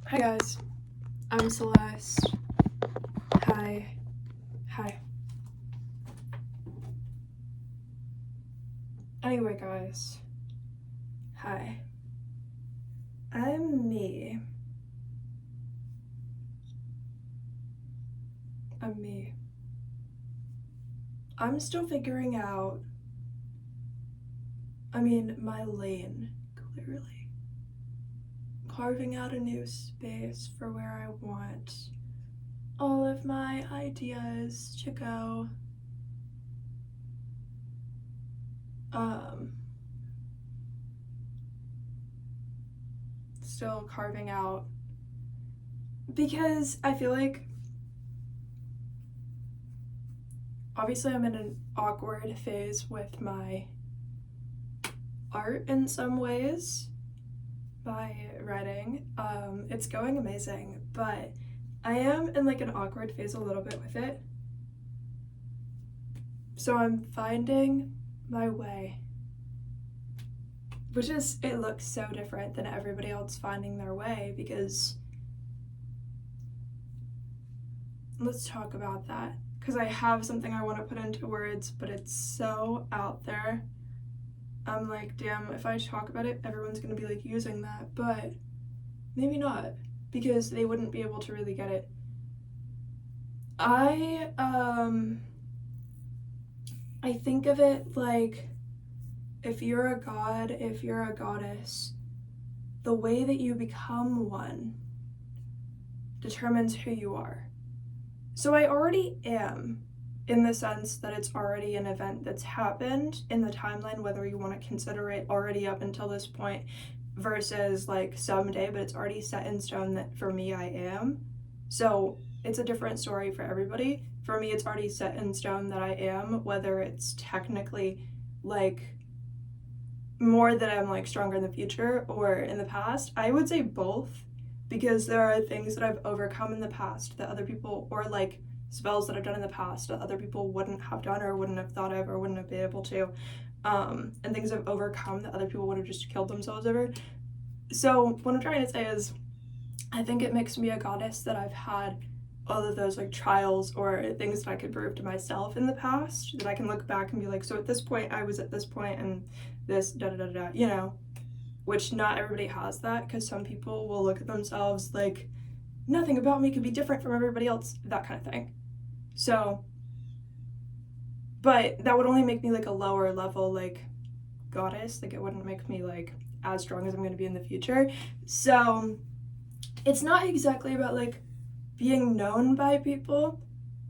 Hi guys, I'm Celeste. Hi. Anyway guys, hi. I'm me. I'm still figuring out, my lane, clearly. Carving out a new space for where I want all of my ideas to go. Still carving out, because I feel like obviously I'm in an awkward phase with my art in some ways, by writing. It's going amazing, but I am in like an awkward phase a little bit with it. So I'm finding my way, which is, it looks so different than everybody else finding their way, because let's talk about that, because I have something I want to put into words, but it's so out there. I'm like, damn, if I talk about it, everyone's gonna be like using that, but maybe not, because they wouldn't be able to really get it. I think of it like, if you're a god, if you're a goddess, the way that you become one determines who you are. So I already am, in the sense that it's already an event that's happened in the timeline, whether you want to consider it already up until this point versus like someday, but it's already set in stone that for me I am. So it's a different story for everybody. For me, it's already set in stone that I am, whether it's technically like more that I'm like stronger in the future or in the past. I would say both, because there are things that I've overcome in the past that other people, or like spells that I've done in the past that other people wouldn't have done or wouldn't have thought of or wouldn't have been able to, and things I've overcome that other people would have just killed themselves over. So what I'm trying to say is, I think it makes me a goddess that I've had all of those like trials or things that I could prove to myself in the past, that I can look back and be like, so at this point I was at this point and this you know, which not everybody has that, because some people will look at themselves like, nothing about me could be different from everybody else, that kind of thing. So, but that would only make me like a lower level like goddess, like it wouldn't make me like as strong as I'm going to be in the future. So it's not exactly about like being known by people,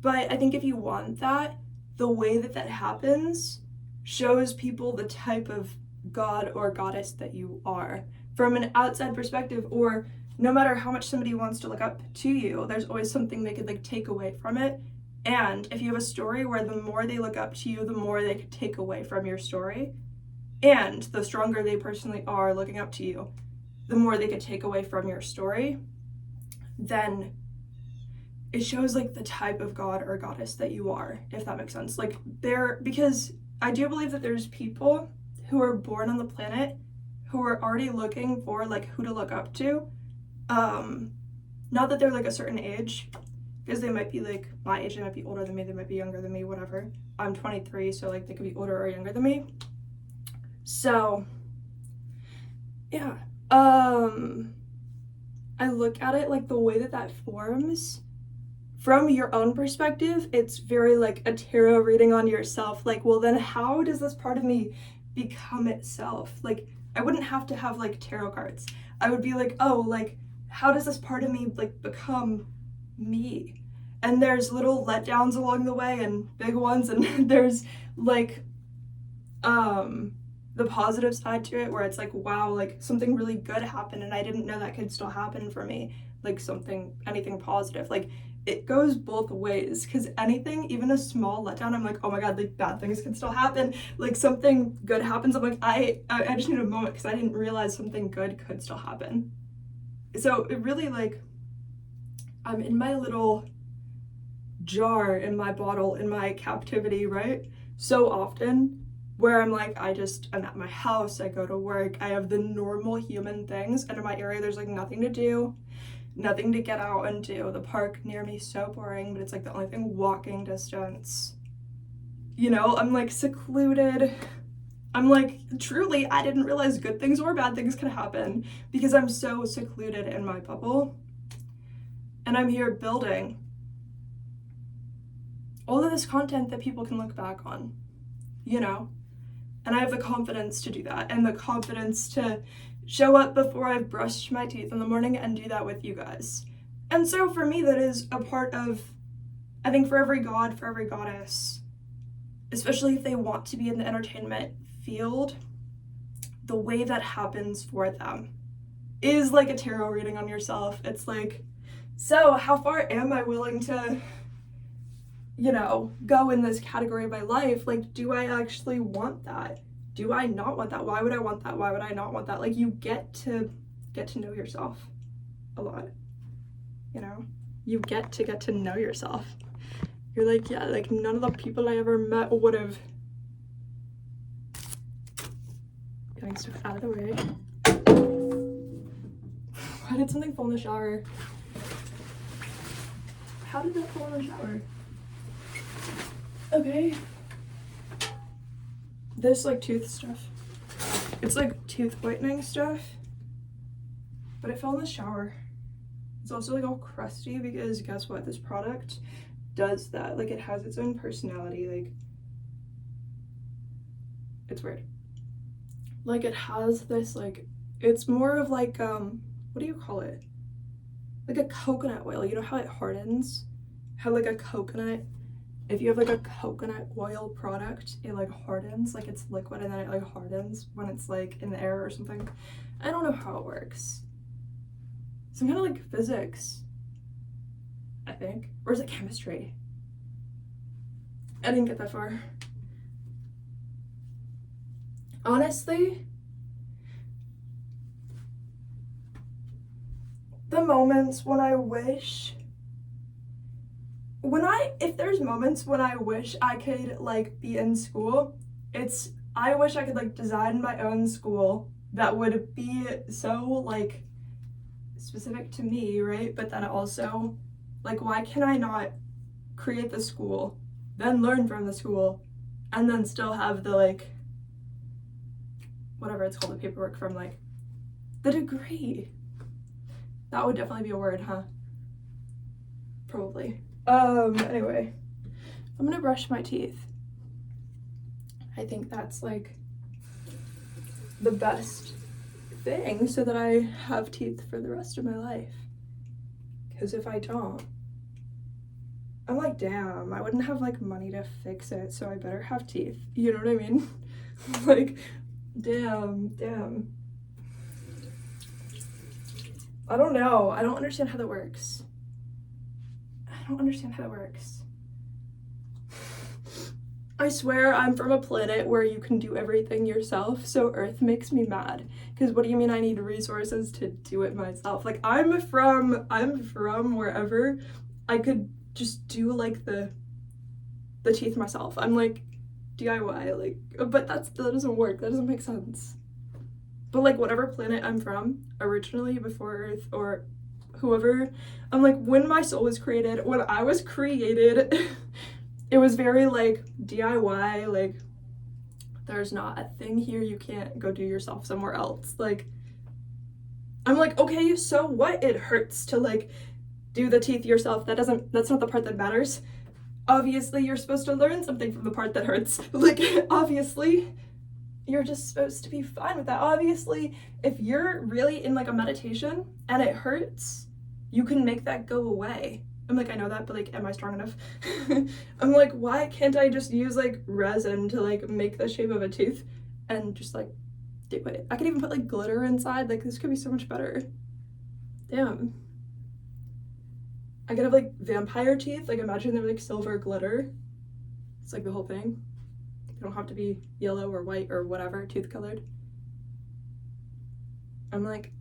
but I think if you want that, the way that that happens shows people the type of god or goddess that you are from an outside perspective, or no matter how much somebody wants to look up to you, there's always something they could like take away from it. And if you have a story where the more they look up to you, the more they could take away from your story, and the stronger they personally are looking up to you, the more they could take away from your story, then it shows like the type of god or goddess that you are, if that makes sense. Like because I do believe that there's people who are born on the planet who are already looking for like who to look up to. Not that they're like a certain age, because they might be like my age, they might be older than me, they might be younger than me, whatever. I'm 23, so like they could be older or younger than me. So yeah, I look at it like the way that that forms from your own perspective, it's very like a tarot reading on yourself. Like, well, then how does this part of me become itself? Like, I wouldn't have to have like tarot cards. I would be like, oh, like, how does this part of me like become me? And there's little letdowns along the way and big ones, and there's like the positive side to it, where it's like, wow, like something really good happened and I didn't know that could still happen for me. Like anything positive. Like, it goes both ways, because anything, even a small letdown, I'm like, oh my god, like bad things can still happen. Like something good happens, I'm like, I just need a moment, because I didn't realize something good could still happen. So it really, like, I'm in my little jar, in my bottle, in my captivity, right? So often, where I'm like, I'm at my house, I go to work, I have the normal human things, and in my area there's like nothing to do, nothing to get out and do. The park near me is so boring, but it's like the only thing walking distance. You know, I'm like secluded. I'm like, truly, I didn't realize good things or bad things could happen because I'm so secluded in my bubble. And I'm here building all of this content that people can look back on, you know? And I have the confidence to do that, and the confidence to show up before I've brushed my teeth in the morning and do that with you guys. And so for me, that is a part of, I think for every god, for every goddess, especially if they want to be in the entertainment field, the way that happens for them is like a tarot reading on yourself. It's like, so how far am I willing to, you know, go in this category of my life? Like, do I actually want that? Do I not want that? Why would I want that? Why would I not want that? Like, you get to know yourself a lot, you know? You get to know yourself. You're like, yeah, like none of the people I ever met would have. Getting stuff out of the way. Why did something fall in the shower? How did that fall in the shower? Okay. This like tooth stuff. It's like tooth whitening stuff. But it fell in the shower. It's also like all crusty because guess what? This product does that. Like, it has its own personality. Like, it's weird. Like, it has this, like, it's more of like, what do you call it? Like a coconut oil. You know how it hardens? How like a coconut, if you have like a coconut oil product, it like hardens, like it's liquid and then it like hardens when it's like in the air or something. I don't know how it works. Some kind of like physics, I think. Or is it chemistry? I didn't get that far. Honestly, the moments when I wish, if there's moments when I wish I could like be in school, it's, I wish I could like design my own school that would be so like specific to me, right? But then also, like, why can I not create the school, then learn from the school, and then still have the like, whatever it's called, the paperwork from like the degree? That would definitely be a word, huh? Probably. Anyway, I'm gonna brush my teeth. I think that's like the best thing so that I have teeth for the rest of my life. Because if I don't, I'm like, damn, I wouldn't have like money to fix it, so I better have teeth. You know what I mean? Like, damn. I don't know. I don't understand how that works. I swear I'm from a planet where you can do everything yourself, so Earth makes me mad. Because what do you mean I need resources to do it myself? Like, I'm from wherever I could just do like the teeth myself. I'm like DIY, like, but that doesn't work. That doesn't make sense. But like, whatever planet I'm from originally, before Earth or whoever, I'm like, when my soul was created, when I was created, it was very like DIY, like there's not a thing here you can't go do yourself somewhere else. Like, I'm like, okay, so what? It hurts to like do the teeth yourself. That's not the part that matters. Obviously, you're supposed to learn something from the part that hurts. Like, obviously, you're just supposed to be fine with that. Obviously, if you're really in like a meditation and it hurts, you can make that go away. I'm like, I know that, but like, am I strong enough? I'm like, why can't I just use like resin to like make the shape of a tooth and just like do it? I could even put like glitter inside. Like, this could be so much better. Damn. I could have like vampire teeth. Like, imagine they're like silver glitter. It's like the whole thing. They don't have to be yellow or white or whatever, tooth colored. I'm like,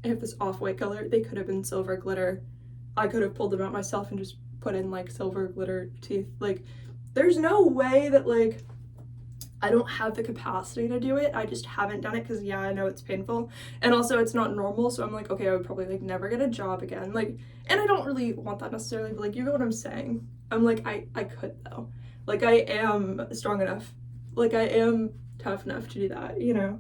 I have this off-white color. They could have been silver glitter. I could have pulled them out myself and just put in like silver glitter teeth. Like, there's no way that like I don't have the capacity to do it. I just haven't done it because, yeah, I know it's painful. And also it's not normal. So I'm like, okay, I would probably like never get a job again. Like, and I don't really want that necessarily, but like, you know what I'm saying? I'm like, I could though. Like, I am strong enough. Like, I am tough enough to do that, you know?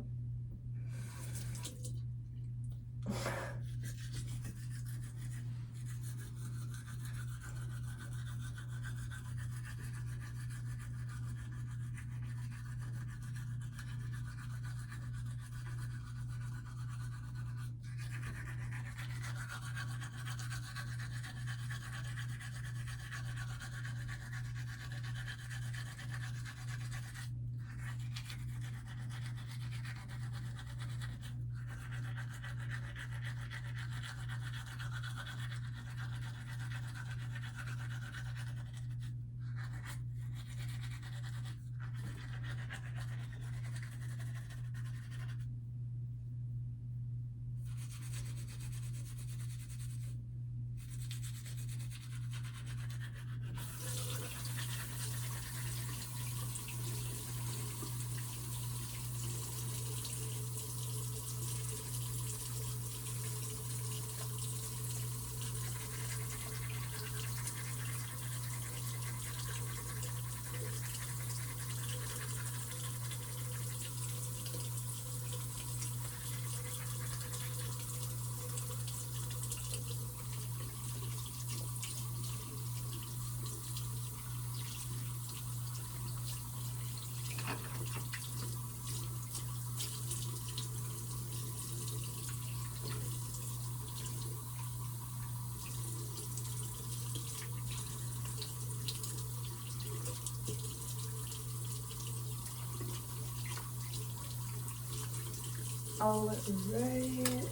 All right.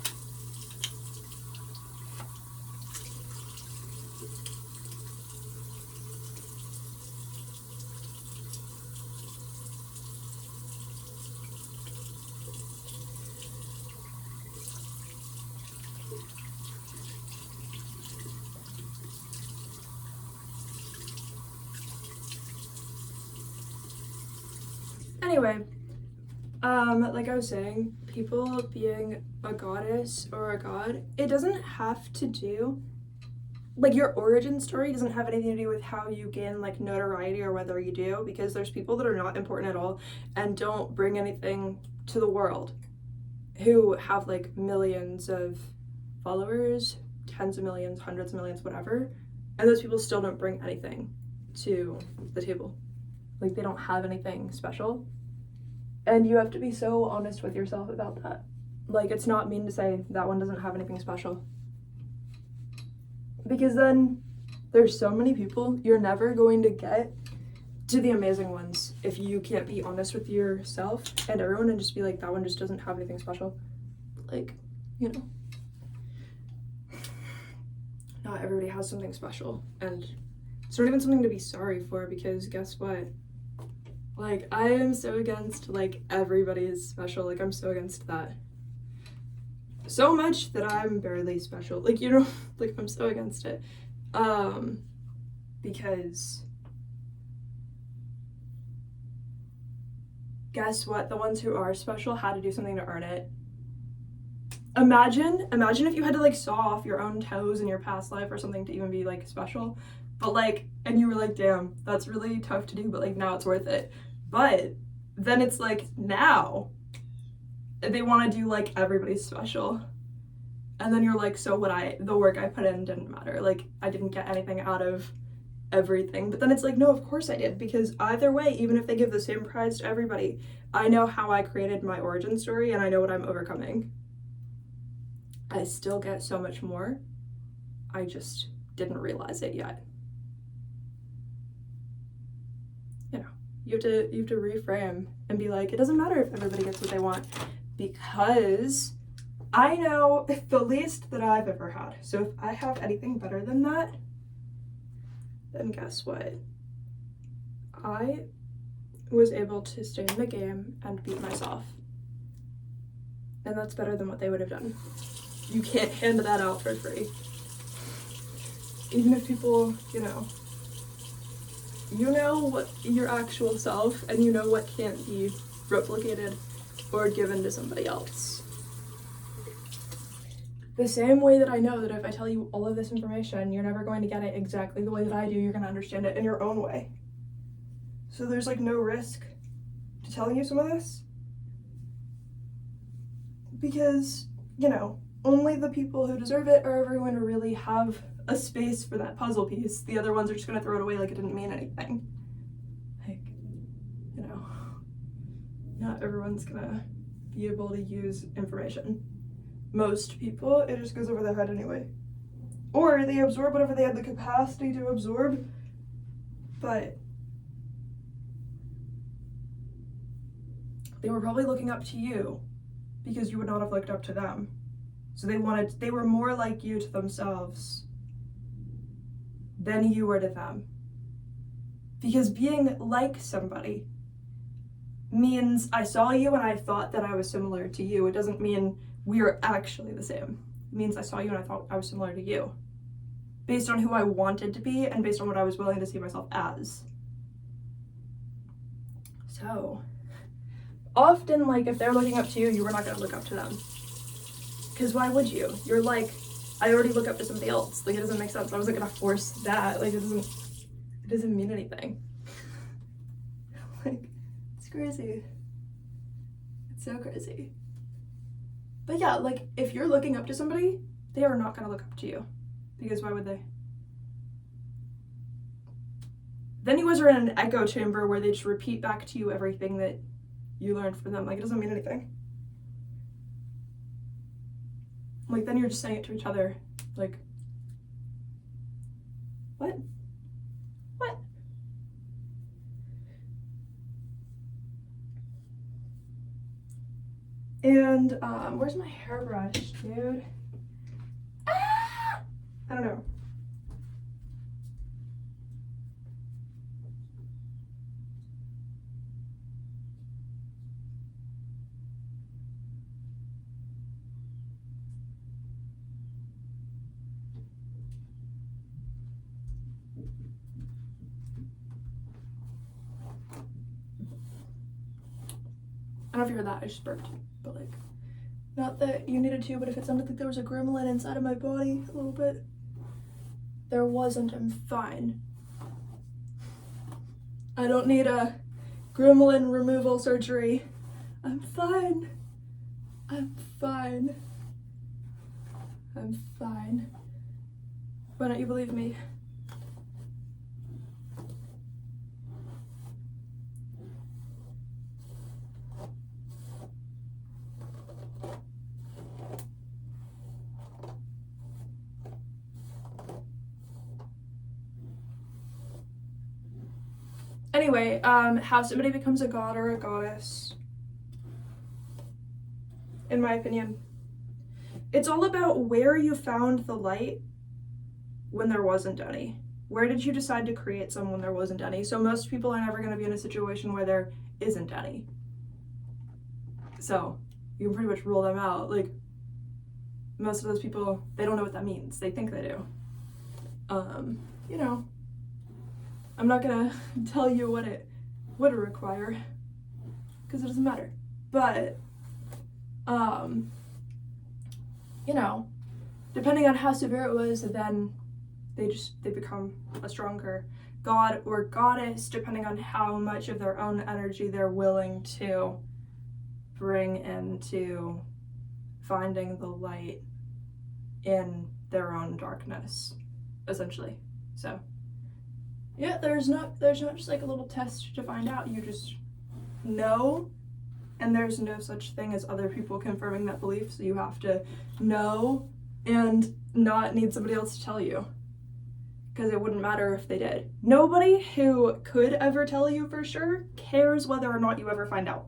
Anyway, like I was saying, people being a goddess or a god, it doesn't have to do, like, your origin story doesn't have anything to do with how you gain like notoriety or whether you do, because there's people that are not important at all and don't bring anything to the world who have like millions of followers, tens of millions, hundreds of millions, whatever, and those people still don't bring anything to the table. Like, they don't have anything special. And you have to be so honest with yourself about that. Like, it's not mean to say that one doesn't have anything special. Because then there's so many people, you're never going to get to the amazing ones if you can't be honest with yourself and everyone and just be like, that one just doesn't have anything special. Like, you know, not everybody has something special. And it's not even something to be sorry for, because guess what? Like, I am so against, like, everybody is special. Like, I'm so against that. So much that I'm barely special. Like, you know, like, I'm so against it. Because guess what? The ones who are special had to do something to earn it. Imagine if you had to, like, saw off your own toes in your past life or something to even be, like, special. But, like, and you were like, damn, that's really tough to do, but, like, now it's worth it. But then it's like, now they want to do, like, everybody's special. And then you're like, so the work I put in didn't matter. Like, I didn't get anything out of everything. But then it's like, no, of course I did. Because either way, even if they give the same prize to everybody, I know how I created my origin story and I know what I'm overcoming. I still get so much more. I just didn't realize it yet. You know, you have to reframe and be like, it doesn't matter if everybody gets what they want, because I know the least that I've ever had. So if I have anything better than that, then guess what? I was able to stay in the game and beat myself. And that's better than what they would have done. You can't hand that out for free. Even if people, you know, You know what your actual self, and you know what can't be replicated or given to somebody else. The same way that I know that if I tell you all of this information, you're never going to get it exactly the way that I do. You're going to understand it in your own way. So there's like no risk to telling you some of this. Because, you know, only the people who deserve it are ever going to really have a space for that puzzle piece. The other ones are just going to throw it away like it didn't mean anything. Like, you know, not everyone's going to be able to use information. Most people, it just goes over their head anyway. Or they absorb whatever they had the capacity to absorb, but they were probably looking up to you because you would not have looked up to them. So they were more like you to themselves than you were to them. Because being like somebody means I saw you and I thought that I was similar to you. It doesn't mean we are actually the same. It means I saw you and I thought I was similar to you. Based on who I wanted to be and based on what I was willing to see myself as. So, often, like, if they're looking up to you, you were not going to look up to them. Because why would you? You're like, I already look up to somebody else. Like, it doesn't make sense. I wasn't going to force that. Like, it doesn't mean anything. Like, it's crazy. It's so crazy. But yeah, like, if you're looking up to somebody, they are not going to look up to you. Because why would they? Then you guys are in an echo chamber where they just repeat back to you everything that you learned from them. Like, it doesn't mean anything. Like, then you're just saying it to each other. Like, what? What? And, where's my hairbrush, dude? Ah! I don't know. I don't know if you heard that, I just burped, but like, not that you needed to, but if it sounded like there was a gremlin inside of my body a little bit, there wasn't. I'm fine. I don't need a gremlin removal surgery. I'm fine. I'm fine. I'm fine. Why don't you believe me? Anyway, how somebody becomes a god or a goddess, in my opinion, it's all about where you found the light when there wasn't any. Where did you decide to create some when there wasn't any? So most people are never going to be in a situation where there isn't any. So you can pretty much rule them out. Like, most of those people, they don't know what that means. They think they do. You know, I'm not gonna tell you what it would require, because it doesn't matter. But, you know, depending on how severe it was, then they become a stronger god or goddess, depending on how much of their own energy they're willing to bring into finding the light in their own darkness, essentially. So yeah, there's not just like a little test to find out. You just know, and there's no such thing as other people confirming that belief, so you have to know and not need somebody else to tell you, because it wouldn't matter if they did. Nobody who could ever tell you for sure cares whether or not you ever find out.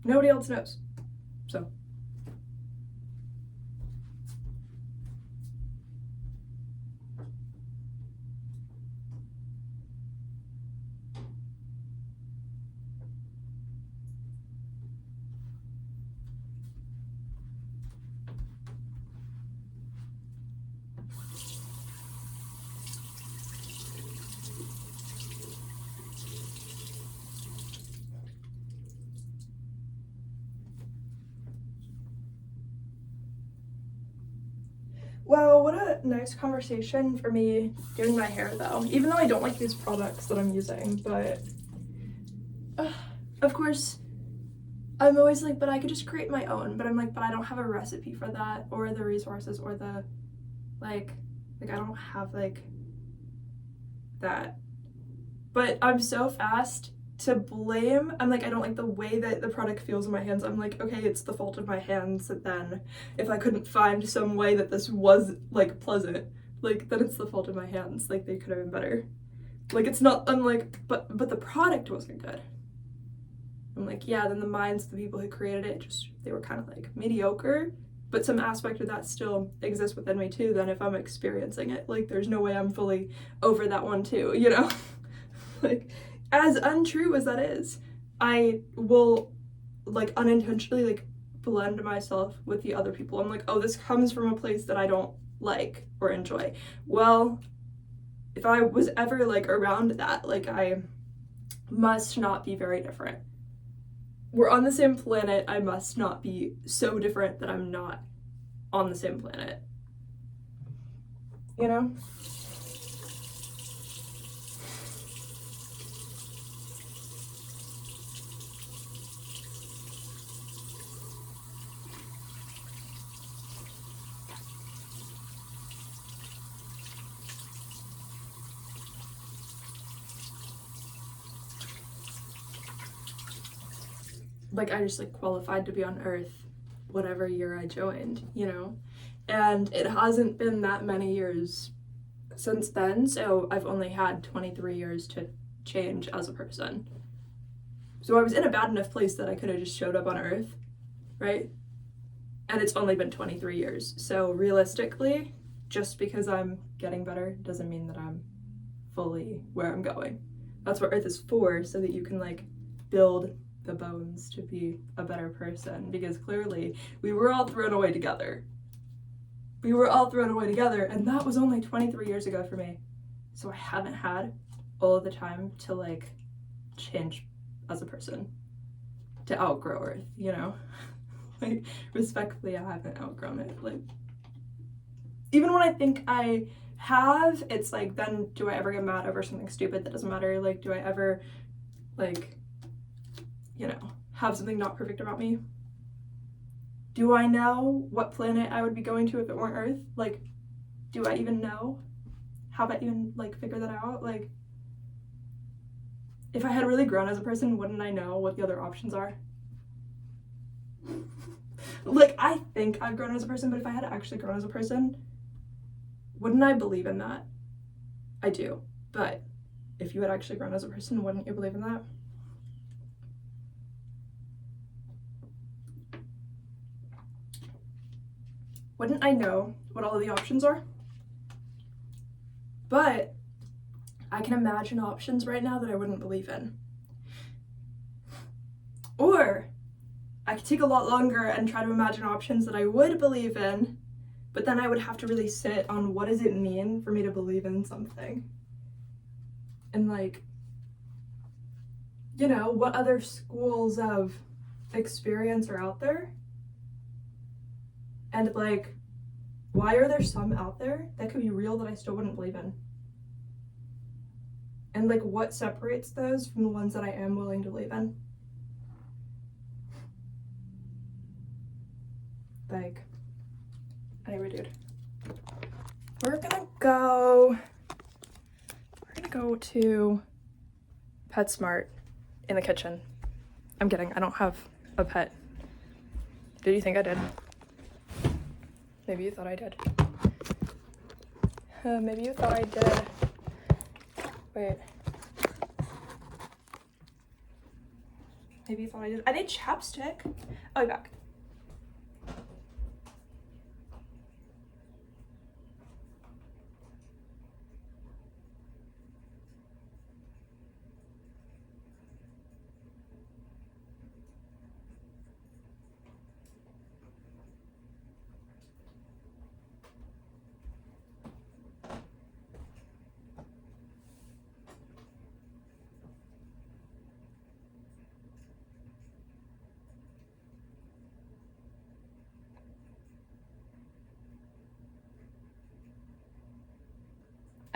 Nobody else knows. So Wow, what a nice conversation for me doing my hair though. Even though I don't like these products that I'm using, but of course, I'm always like, but I could just create my own. But I'm like, but I don't have a recipe for that, or the resources, or the like I don't have like that. But I'm so fast to blame. I'm like, I don't like the way that the product feels in my hands. I'm like, okay, it's the fault of my hands. And then if I couldn't find some way that this was like pleasant, like then it's the fault of my hands. Like they could have been better. Like it's not. I'm like, but the product wasn't good. I'm like, yeah. Then the minds of the people who created it just they were kind of like mediocre. But some aspect of that still exists within me too. Then if I'm experiencing it, like there's no way I'm fully over that one too. You know, like. As untrue as that is, I will like unintentionally like blend myself with the other people. I'm like, oh, this comes from a place that I don't like or enjoy. Well, if I was ever like around that, like I must not be very different. We're on the same planet. I must not be so different that I'm not on the same planet. You know? Like I just like qualified to be on Earth whatever year I joined, you know? And it hasn't been that many years since then, so I've only had 23 years to change as a person. So I was in a bad enough place that I could have just showed up on Earth, right? And it's only been 23 years. So realistically, just because I'm getting better doesn't mean that I'm fully where I'm going. That's what Earth is for, so that you can like build the bones to be a better person, because clearly we were all thrown away together. We were all thrown away together, and that was only 23 years ago for me. So I haven't had all of the time to like change as a person, to outgrow Earth, you know? Like respectfully, I haven't outgrown it. Like even when I think I have, it's like, then do I ever get mad over something stupid that doesn't matter? Like do I ever like, you know, have something not perfect about me? Do I know what planet I would be going to if it weren't Earth? Like, do I even know? Have I even like figured that out? Like, if I had really grown as a person, wouldn't I know what the other options are? Like, I think I've grown as a person, but if I had actually grown as a person, wouldn't I believe in that? I do. But if you had actually grown as a person, wouldn't you believe in that? Wouldn't I know what all of the options are? But I can imagine options right now that I wouldn't believe in. Or I could take a lot longer and try to imagine options that I would believe in, but then I would have to really sit on what does it mean for me to believe in something? And like, you know, what other schools of experience are out there? And like, why are there some out there that could be real that I still wouldn't believe in? And like, what separates those from the ones that I am willing to believe in? Like, anyway, dude, we're gonna go to PetSmart in the kitchen. I'm kidding, I don't have a pet. Did you think I did? Maybe you thought I did. Maybe you thought I did. Wait. Maybe you thought I did. I need chapstick. I'll be back.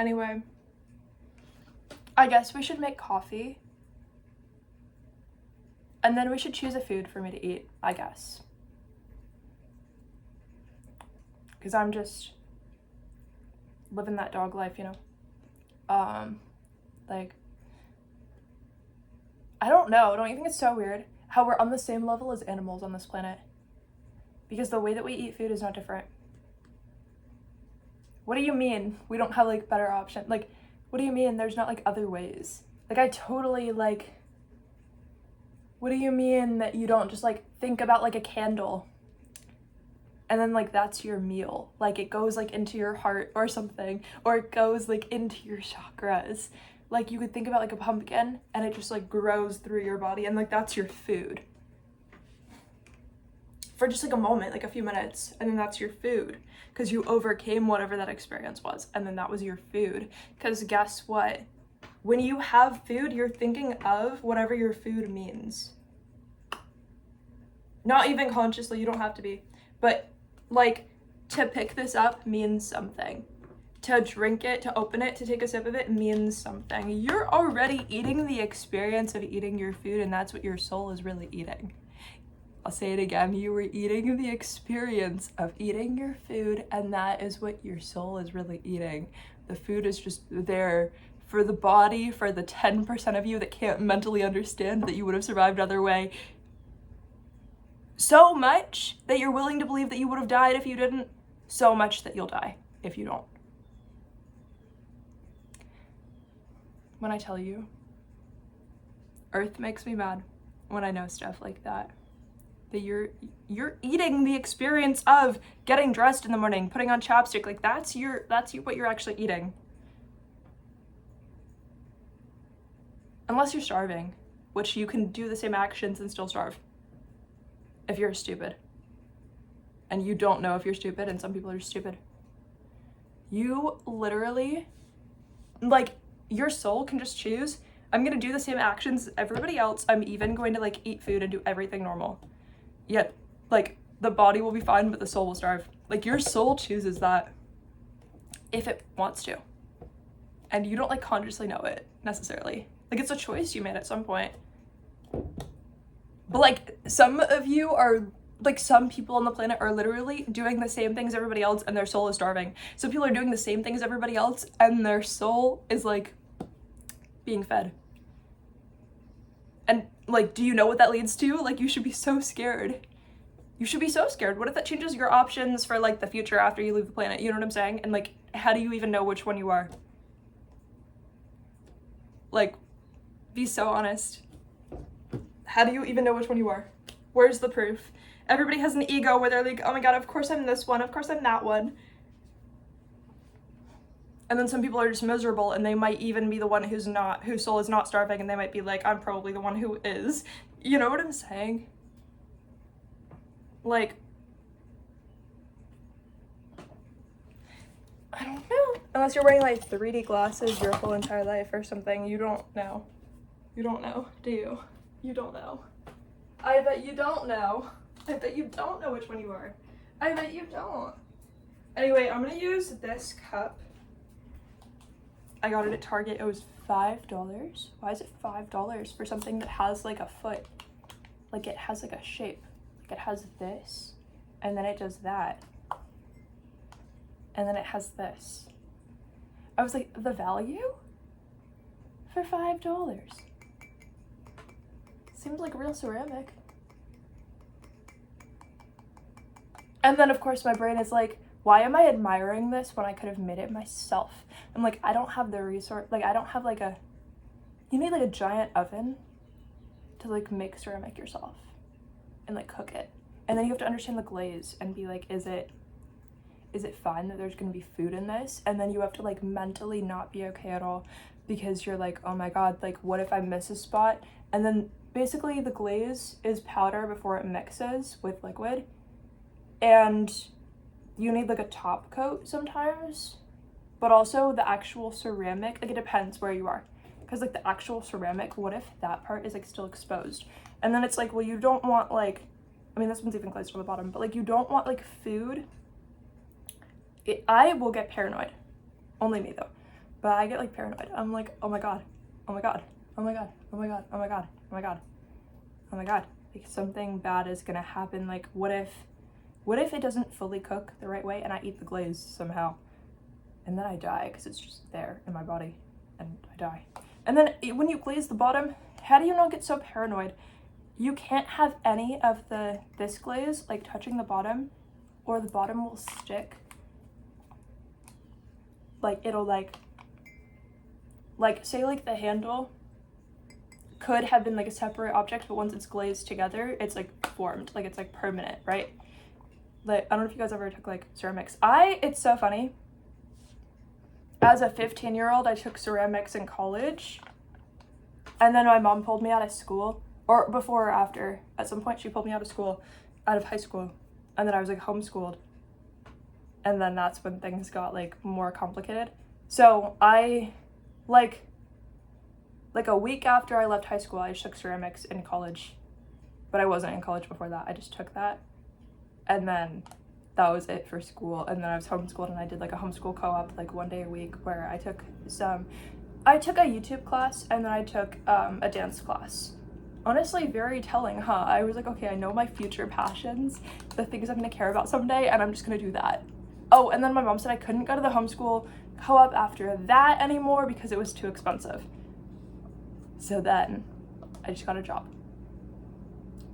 Anyway, I guess we should make coffee. And then we should choose a food for me to eat, I guess. Because I'm just living that dog life, you know? Like, I don't know. Don't you think it's so weird how we're on the same level as animals on this planet? Because the way that we eat food is not different. What do you mean we don't have, like, better options? Like, what do you mean there's not, like, other ways? Like, I totally, like, what do you mean that you don't just, like, think about, like, a candle and then, like, that's your meal? Like, it goes, like, into your heart or something, or it goes, like, into your chakras. Like, you could think about, like, a pumpkin and it just, like, grows through your body and, like, that's your food. For just, like, a moment, like, a few minutes, and then that's your food. Because you overcame whatever that experience was, and then that was your food. Because guess what? When you have food, you're thinking of whatever your food means. Not even consciously, you don't have to be. But, like, to pick this up means something. To drink it, to open it, to take a sip of it means something. You're already eating the experience of eating your food, and that's what your soul is really eating. I'll say it again, you were eating the experience of eating your food, and that is what your soul is really eating. The food is just there for the body, for the 10% of you that can't mentally understand that you would have survived other way. So much that you're willing to believe that you would have died if you didn't, so much that you'll die if you don't. When I tell you, Earth makes me mad when I know stuff like that. That you're eating the experience of getting dressed in the morning, putting on chapstick, like that's what you're actually eating. Unless you're starving, which you can do the same actions and still starve. If you're stupid. And you don't know if you're stupid, and some people are stupid. You literally, like, your soul can just choose, I'm gonna do the same actions as everybody else, I'm even going to, like, eat food and do everything normal. Yet, like, the body will be fine, but the soul will starve. Like, your soul chooses that if it wants to. And you don't, like, consciously know it, necessarily. Like, it's a choice you made at some point. But, like, some of you are, like, some people on the planet are literally doing the same things as everybody else, and their soul is starving. Some people are doing the same things as everybody else, and their soul is, like, being fed. And, like, do you know what that leads to? Like, you should be so scared. You should be so scared. What if that changes your options for, like, the future after you leave the planet? You know what I'm saying? And, like, how do you even know which one you are? Like, be so honest. How do you even know which one you are? Where's the proof? Everybody has an ego where they're like, oh my god, of course I'm this one, of course I'm that one. And then some people are just miserable, and they might even be the one whose soul is not starving, and they might be like, I'm probably the one who is. You know what I'm saying? Like, I don't know. Unless you're wearing, like, 3D glasses your whole entire life or something, you don't know. You don't know, do you? You don't know. I bet you don't know. I bet you don't know which one you are. I bet you don't. Anyway, I'm gonna use this cup. I got it at Target. It was $5. Why is it $5 for something that has, like, a foot? Like, it has, like, a shape. Like, it has this, and then it does that. And then it has this. I was like, the value? For $5. Seems like real ceramic. And then, of course, my brain is like, why am I admiring this when I could have made it myself? I'm like, I don't have the resource, like, I don't have, like, you need, like, a giant oven to, like, make ceramic yourself and, like, cook it. And then you have to understand the glaze and be like, is it fine that there's gonna be food in this? And then you have to, like, mentally not be okay at all, because you're like, oh my god, like, what if I miss a spot? And then basically the glaze is powder before it mixes with liquid, and you need, like, a top coat sometimes, but also the actual ceramic, like, it depends where you are, because, like, the actual ceramic, what if that part is, like, still exposed? And then it's like, well, you don't want, like, I mean, this one's even glazed on the bottom, but, like, you don't want, like, food. I will get paranoid. Only me, though. But I get like paranoid. I'm like, oh my god, oh my god, oh my god, oh my god, oh my god, oh my god, oh my god. Like something bad is gonna happen. Like what if it doesn't fully cook the right way and I eat the glaze somehow and then I die because it's just there in my body and I die. And then when you glaze the bottom, how do you not get so paranoid? You can't have any of this glaze like touching the bottom or the bottom will stick. Like it'll like say like the handle could have been like a separate object, but once it's glazed together, it's like formed, like it's like permanent, right? Like I don't know if you guys ever took like ceramics. It's so funny. As a 15-year-old, I took ceramics in college, and then my mom pulled me out of school, or before or after. At some point, she pulled me out of high school, and then I was like homeschooled, and then that's when things got like more complicated. So I like a week after I left high school, I took ceramics in college, but I wasn't in college before that. I just took that, and then that was it for school. And then I was homeschooled, and I did like a homeschool co-op like 1 day a week where I took a YouTube class, and then I took a dance class. Honestly, very telling, huh? I was like, okay, I know my future passions, the things I'm gonna care about someday, and I'm just gonna do that. Oh, and then my mom said I couldn't go to the homeschool co-op after that anymore because it was too expensive. So then I just got a job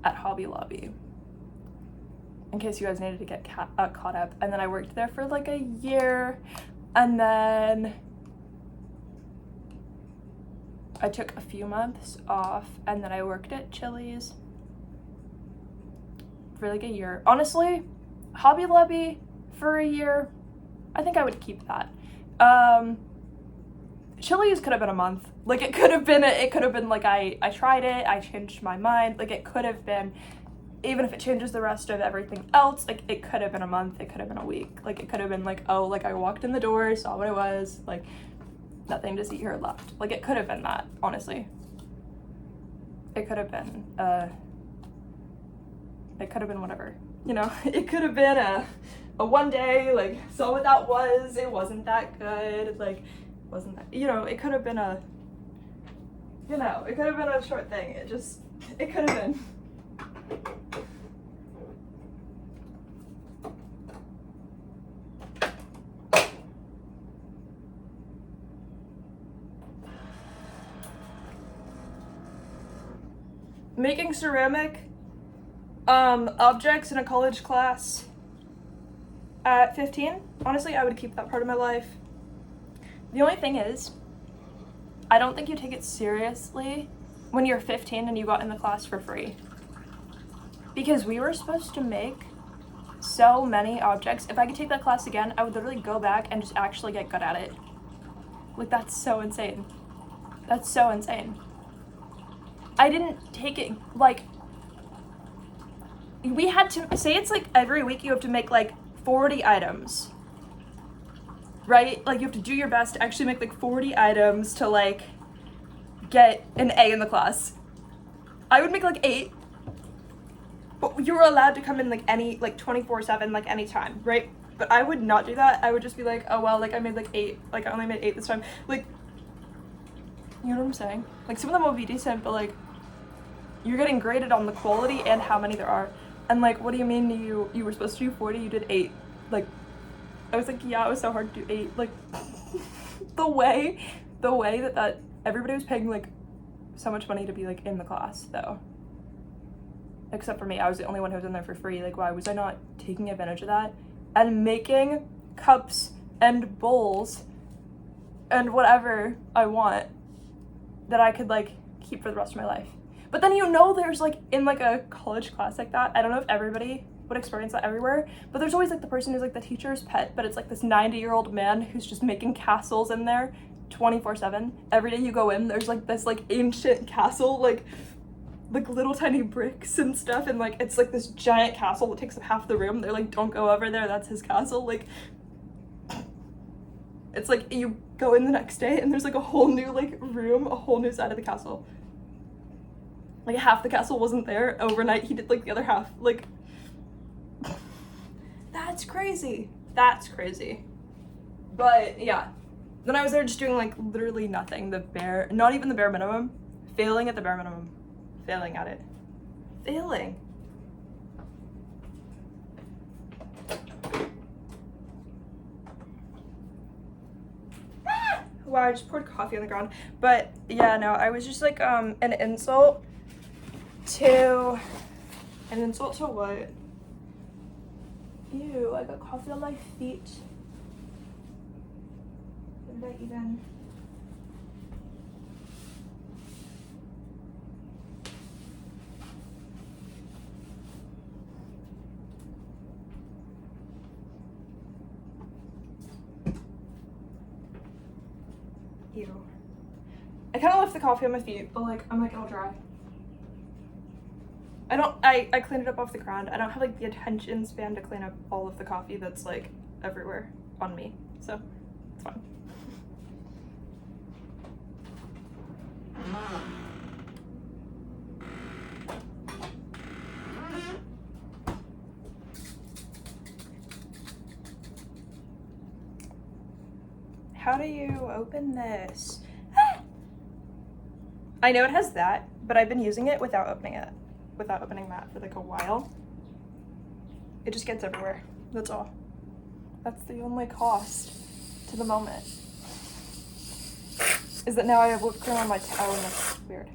at Hobby Lobby, in case you guys needed to get caught up. And then I worked there for like a year, and then I took a few months off, and then I worked at Chili's for like a year. Honestly, Hobby Lobby for a year, I think I would keep that. Chili's could have been a month. Like it could have been like I tried it, I changed my mind. Like it could have been, even if it changes the rest of everything else, like it could have been a month, it could have been a week. Like it could have been like, oh, like I walked in the door, saw what it was, like nothing to see here, left. Like it could have been that, honestly. It could have been whatever, you know. It could have been a 1 day, like saw what that was, it wasn't that good, like wasn't that, you know, it could have been a, you know, it could have been a short thing. It could have been. Making ceramic objects in a college class at 15, honestly, I would keep that part of my life. The only thing is, I don't think you take it seriously when you're 15 and you got in the class for free. Because we were supposed to make so many objects. If I could take that class again, I would literally go back and just actually get good at it. Like, that's so insane. That's so insane. I didn't take it, like, we had to, say it's like every week you have to make like 40 items, right? Like you have to do your best to actually make like 40 items to like get an A in the class. I would make like 8, but you were allowed to come in like 24/7, like anytime, right? But I would not do that. I would just be like, oh well, like I made like 8, like I only made 8 this time. Like, you know what I'm saying? Like some of them will be decent, but like you're getting graded on the quality and how many there are. And like, what do you mean you were supposed to do 40, you did 8? Like, I was like, yeah, it was so hard to do 8. Like, the way that everybody was paying like so much money to be like in the class though. Except for me, I was the only one who was in there for free. Like, why was I not taking advantage of that? And making cups and bowls and whatever I want that I could like keep for the rest of my life. But then, you know, there's like in like a college class like that, I don't know if everybody would experience that everywhere, but there's always like the person who's like the teacher's pet, but it's like this 90-year-old man who's just making castles in there 24/7. Every day you go in, there's like this like ancient castle, like little tiny bricks and stuff, and like it's like this giant castle that takes up half the room. They're like, don't go over there, that's his castle. Like, it's like you go in the next day and there's like a whole new like room, a whole new side of the castle. Like half the castle wasn't there overnight, he did like the other half. Like, that's crazy. That's crazy. But yeah, Then I was there just doing like literally nothing. Not even the bare minimum. Failing at the bare minimum. Failing at it. Failing. Wow, I just poured coffee on the ground. But yeah, no, I was just like an insult to what? Ew, I got coffee on my feet. Did I even? Ew. I kind of left the coffee on my feet, but like, I'm like, it'll dry. I cleaned it up off the ground. I don't have like the attention span to clean up all of the coffee that's like everywhere on me. So, it's fine. How do you open this? I know it has that, but I've been using it without opening that for like a while. It just gets everywhere. That's all. That's the only cost to the moment. Is that now I have whipped cream on my towel and that's weird.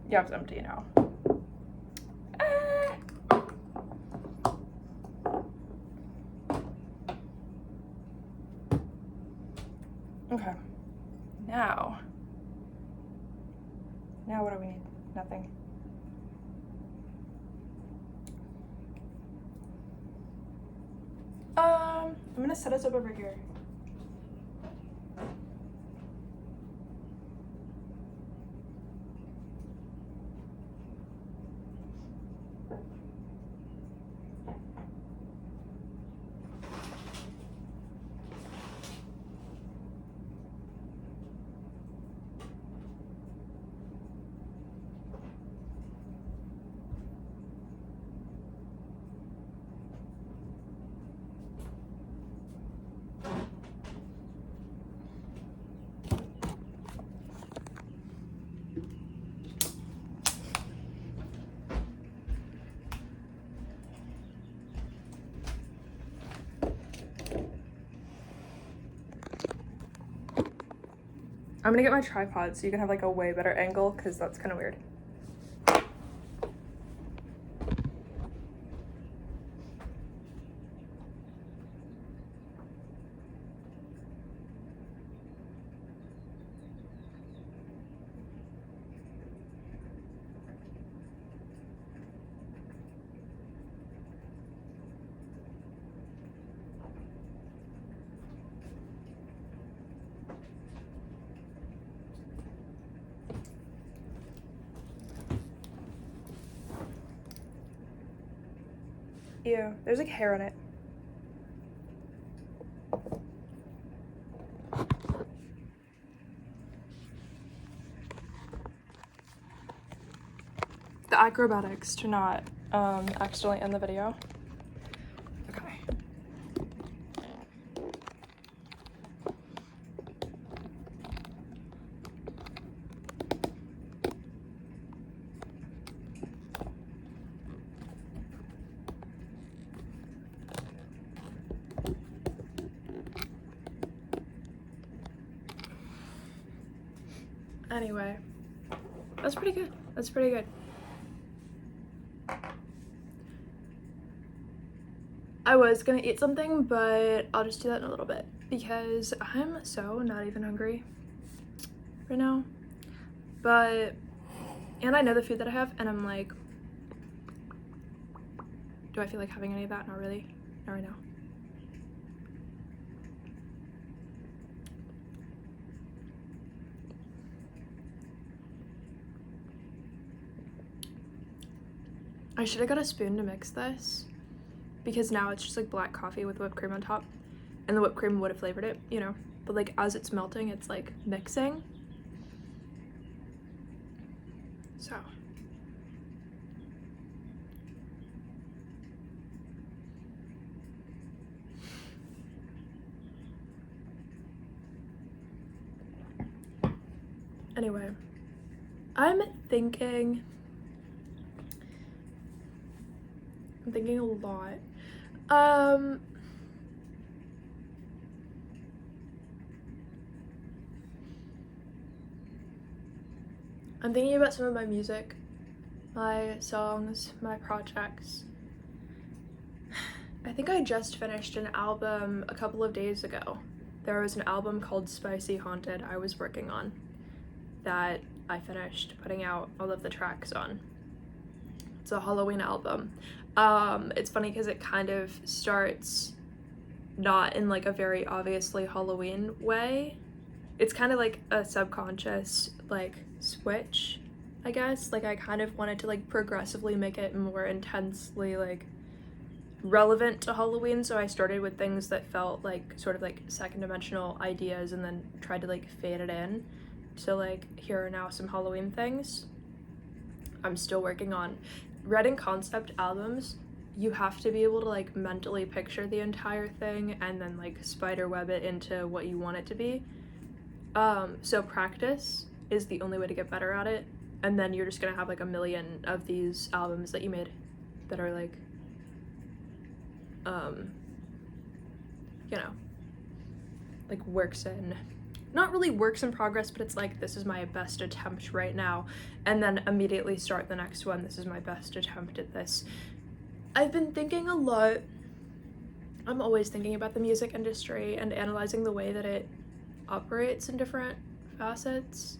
Yeah, it's empty now. Okay. Now what do we need? Nothing. I'm gonna set us up over here. I'm gonna get my tripod so you can have like a way better angle because that's kind of weird. Ew, there's like hair on it. The acrobatics to not accidentally end the video. Okay. Anyway, that's pretty good. That's pretty good. I was gonna eat something, but I'll just do that in a little bit because I'm so not even hungry right now. And I know the food that I have, and I'm like, do I feel like having any of that? Not really. Not right now. I should have got a spoon to mix this because now it's just like black coffee with whipped cream on top, and the whipped cream would have flavored it, you know, but like as it's melting, it's like mixing. So. Anyway, I'm thinking a lot. I'm thinking about some of my music, my songs, my projects. I think I just finished an album a couple of days ago. There was an album called Spicy Haunted I was working on that I finished putting out all of the tracks on. It's a Halloween album. It's funny because it kind of starts not in like a very obviously Halloween way. It's kind of like a subconscious like switch, I guess. Like I kind of wanted to like progressively make it more intensely like relevant to Halloween, so I started with things that felt like sort of like second dimensional ideas and then tried to like fade it in. So like here are now some Halloween things I'm still working on. Writing concept albums, you have to be able to like mentally picture the entire thing and then like spiderweb it into what you want it to be. So practice is the only way to get better at it, and then you're just gonna have like a million of these albums that you made that are like you know, like not really works in progress, but it's like, this is my best attempt right now, and then immediately start the next one. This is my best attempt at this. I've been thinking a lot. I'm always thinking about the music industry and analyzing the way that it operates in different facets.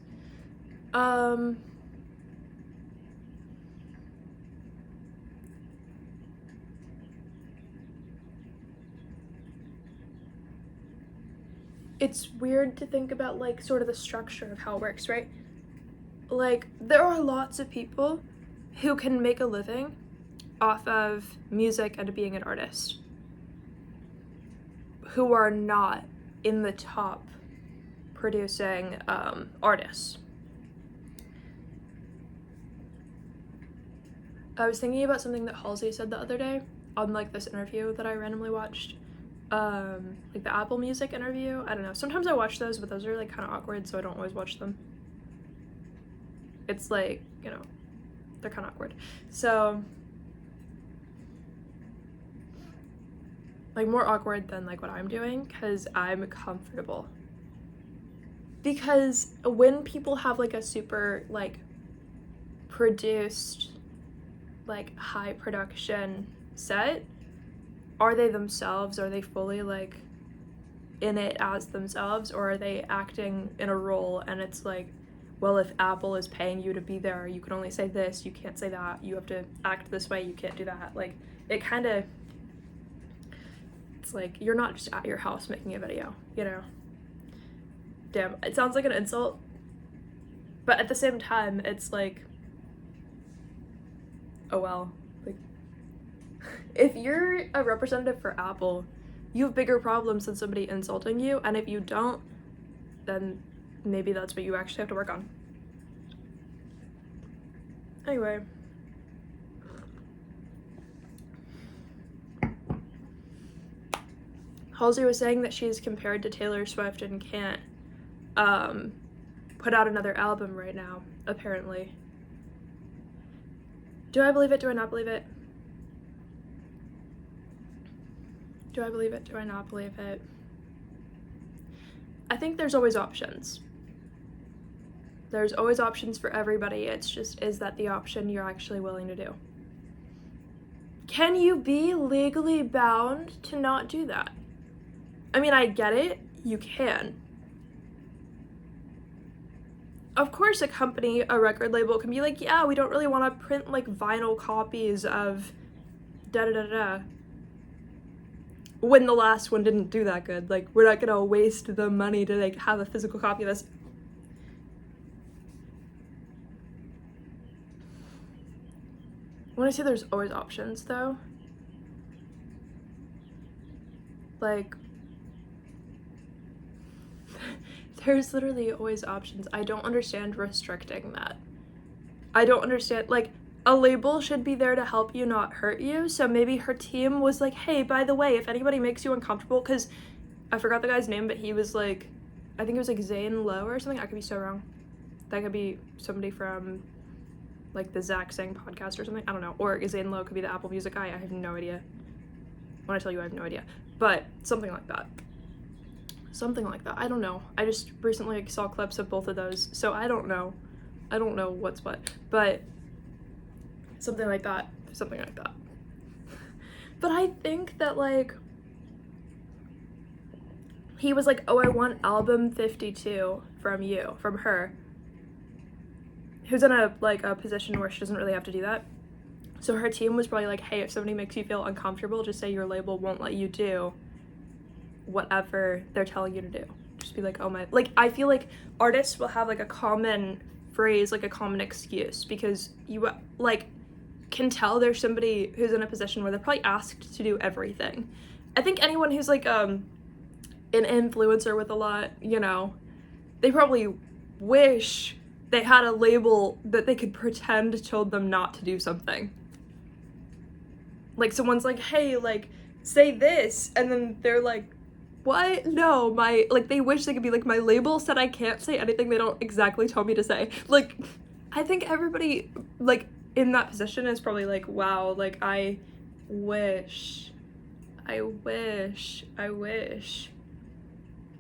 It's weird to think about like sort of the structure of how it works, right? Like there are lots of people who can make a living off of music and being an artist who are not in the top producing artists. I was thinking about something that Halsey said the other day on like this interview that I randomly watched. Like the Apple Music interview. I don't know. Sometimes I watch those, but those are like kind of awkward, so I don't always watch them. It's like, you know, they're kind of awkward. So, like more awkward than like what I'm doing, because I'm comfortable. Because when people have like a super like produced, like high production set, are they themselves? Are they fully like in it as themselves, or are they acting in a role and it's like, well, if Apple is paying you to be there, you can only say this, you can't say that, you have to act this way, you can't do that. Like it kind of, it's like you're not just at your house making a video, you know? Damn, it sounds like an insult, but at the same time it's like, oh well, like if you're a representative for Apple, you have bigger problems than somebody insulting you, and if you don't, then maybe that's what you actually have to work on. Anyway. Halsey was saying that she's compared to Taylor Swift and can't put out another album right now, apparently. Do I believe it? Do I not believe it? Do I believe it? Do I not believe it? I think there's always options. There's always options for everybody. It's just, is that the option you're actually willing to do? Can you be legally bound to not do that? I mean, I get it. You can. Of course, a company, a record label can be like, yeah, we don't really want to print like vinyl copies of da-da-da-da. When the last one didn't do that good. Like, we're not gonna waste the money to like have a physical copy of this. When I say there's always options though, like there's literally always options. I don't understand restricting that. I don't understand, like, a label should be there to help you, not hurt you. So maybe her team was like, hey, by the way, if anybody makes you uncomfortable, because I forgot the guy's name, but he was like, I think it was like Zane Lowe or something. I could be so wrong. That could be somebody from like the Zach Sang podcast or something. I don't know. Or Zane Lowe could be the Apple Music guy. I have no idea. When I tell you, I have no idea. But something like that. Something like that. I don't know. I just recently saw clips of both of those, so I don't know. I don't know what's what. But something like that. Something like that. But I think that, like, he was like, oh, I want album 52 from you, from her, who's in a position where she doesn't really have to do that. So her team was probably like, hey, if somebody makes you feel uncomfortable, just say your label won't let you do whatever they're telling you to do. Just be like, oh my, like, I feel like artists will have like a common phrase, like a common excuse, because you like can tell there's somebody who's in a position where they're probably asked to do everything. I think anyone who's like an influencer with a lot, you know, they probably wish they had a label that they could pretend told them not to do something. Like, someone's like, hey, like, say this, and then they're like, what? No, like, they wish they could be like, my label said I can't say anything they don't exactly tell me to say. Like, I think everybody, like, in that position is probably like, wow, like, I wish I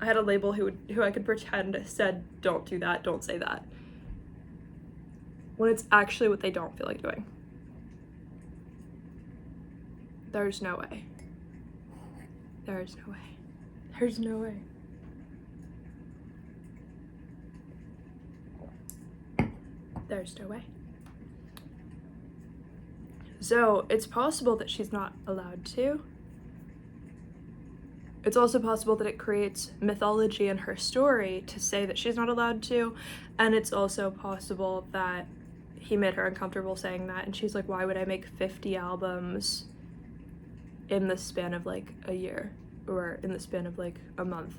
had a label who I could pretend said, don't do that, don't say that, when it's actually what they don't feel like doing. There's no way. There's no way. There's no way. There's no way. So it's possible that she's not allowed to. It's also possible that it creates mythology in her story to say that she's not allowed to. And it's also possible that he made her uncomfortable saying that, and she's like, why would I make 50 albums in the span of like a year, or in the span of like a month?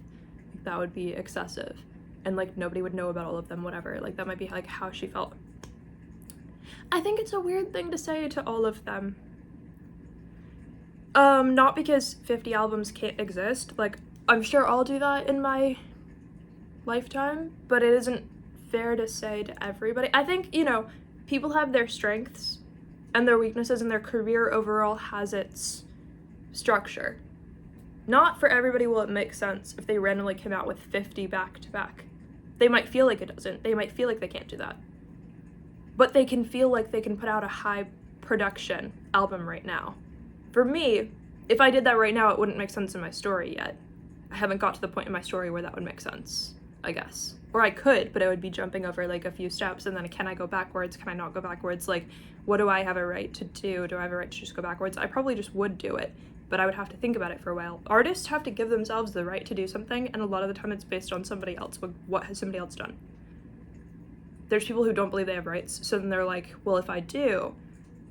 That would be excessive, and like nobody would know about all of them, whatever. Like, that might be like how she felt. I think it's a weird thing to say to all of them. Not because 50 albums can't exist, like, I'm sure I'll do that in my lifetime, but it isn't fair to say to everybody. I think, you know, people have their strengths and their weaknesses, and their career overall has its structure. Not for everybody will it make sense if they randomly came out with 50 back to back. They might feel like it doesn't. They might feel like they can't do that. But they can feel like they can put out a high production album right now. For me, if I did that right now, it wouldn't make sense in my story yet. I haven't got to the point in my story where that would make sense, I guess. Or I could, but I would be jumping over like a few steps, and then can I go backwards? Can I not go backwards? Like, what do I have a right to do? Do I have a right to just go backwards? I probably just would do it, but I would have to think about it for a while. Artists have to give themselves the right to do something, and a lot of the time it's based on somebody else. What has somebody else done? There's people who don't believe they have rights, so then they're like, well, if I do,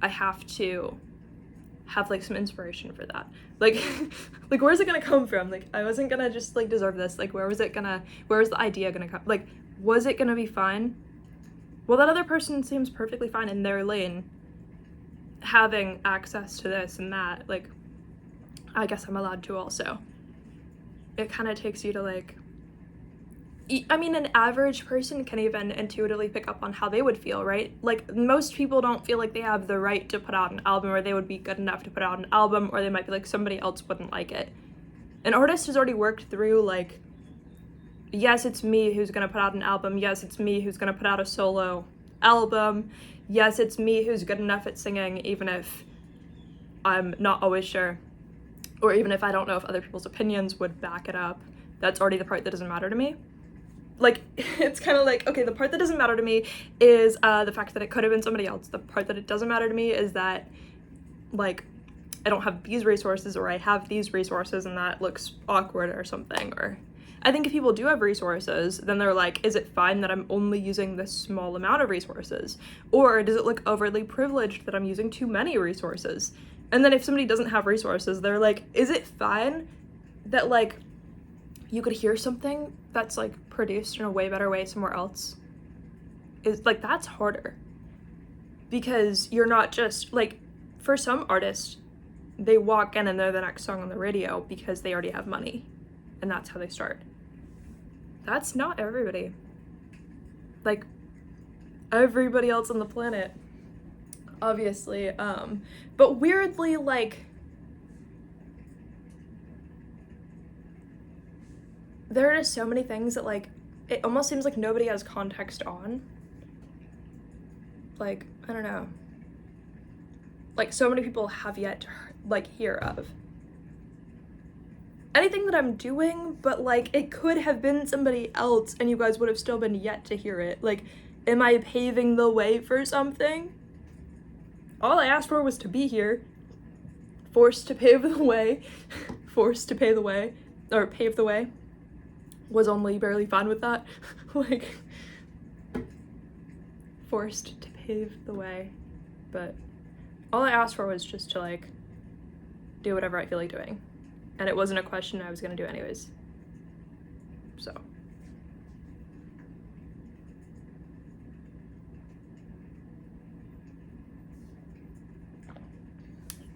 I have to have like some inspiration for that. Like, like, where's it gonna come from? Like, I wasn't gonna just like deserve this. Like, where was the idea gonna come? Like, was it gonna be fine? Well, that other person seems perfectly fine in their lane, having access to this and that. Like, I guess I'm allowed to also. It kind of takes you to like, I mean, an average person can even intuitively pick up on how they would feel, right? Like, most people don't feel like they have the right to put out an album, or they would be good enough to put out an album, or they might be like, somebody else wouldn't like it. An artist has already worked through, like, yes, it's me who's gonna put out an album. Yes, it's me who's gonna put out a solo album. Yes, it's me who's good enough at singing, even if I'm not always sure, or even if I don't know if other people's opinions would back it up. That's already the part that doesn't matter to me. Like, it's kind of like, okay, the part that doesn't matter to me is the fact that it could have been somebody else. The part that it doesn't matter to me is that, like, I don't have these resources, or I have these resources and that looks awkward or something. Or I think if people do have resources, then they're like, is it fine that I'm only using this small amount of resources? Or does it look overly privileged that I'm using too many resources? And then if somebody doesn't have resources, they're like, is it fine that, like, you could hear something that's like produced in a way better way somewhere else? Is like, that's harder. because you're not just, like, for some artists, they walk in and they're the next song on the radio because they already have money, and that's how they start. That's not everybody. Like, everybody else on the planet, obviously, but weirdly, like, there are just so many things that, like, it almost seems like nobody has context on. Like, I don't know. Like, so many people have yet to, like, hear of anything that I'm doing, but, like, it could have been somebody else and you guys would have still been yet to hear it. Like, am I paving the way for something? All I asked for was to be here. Forced to pave the way. Forced to pave the way. Or pave the way. Was only barely fine with that. Like, forced to pave the way. But all I asked for was just to, like, do whatever I feel like doing. And it wasn't a question I was gonna do anyways. So.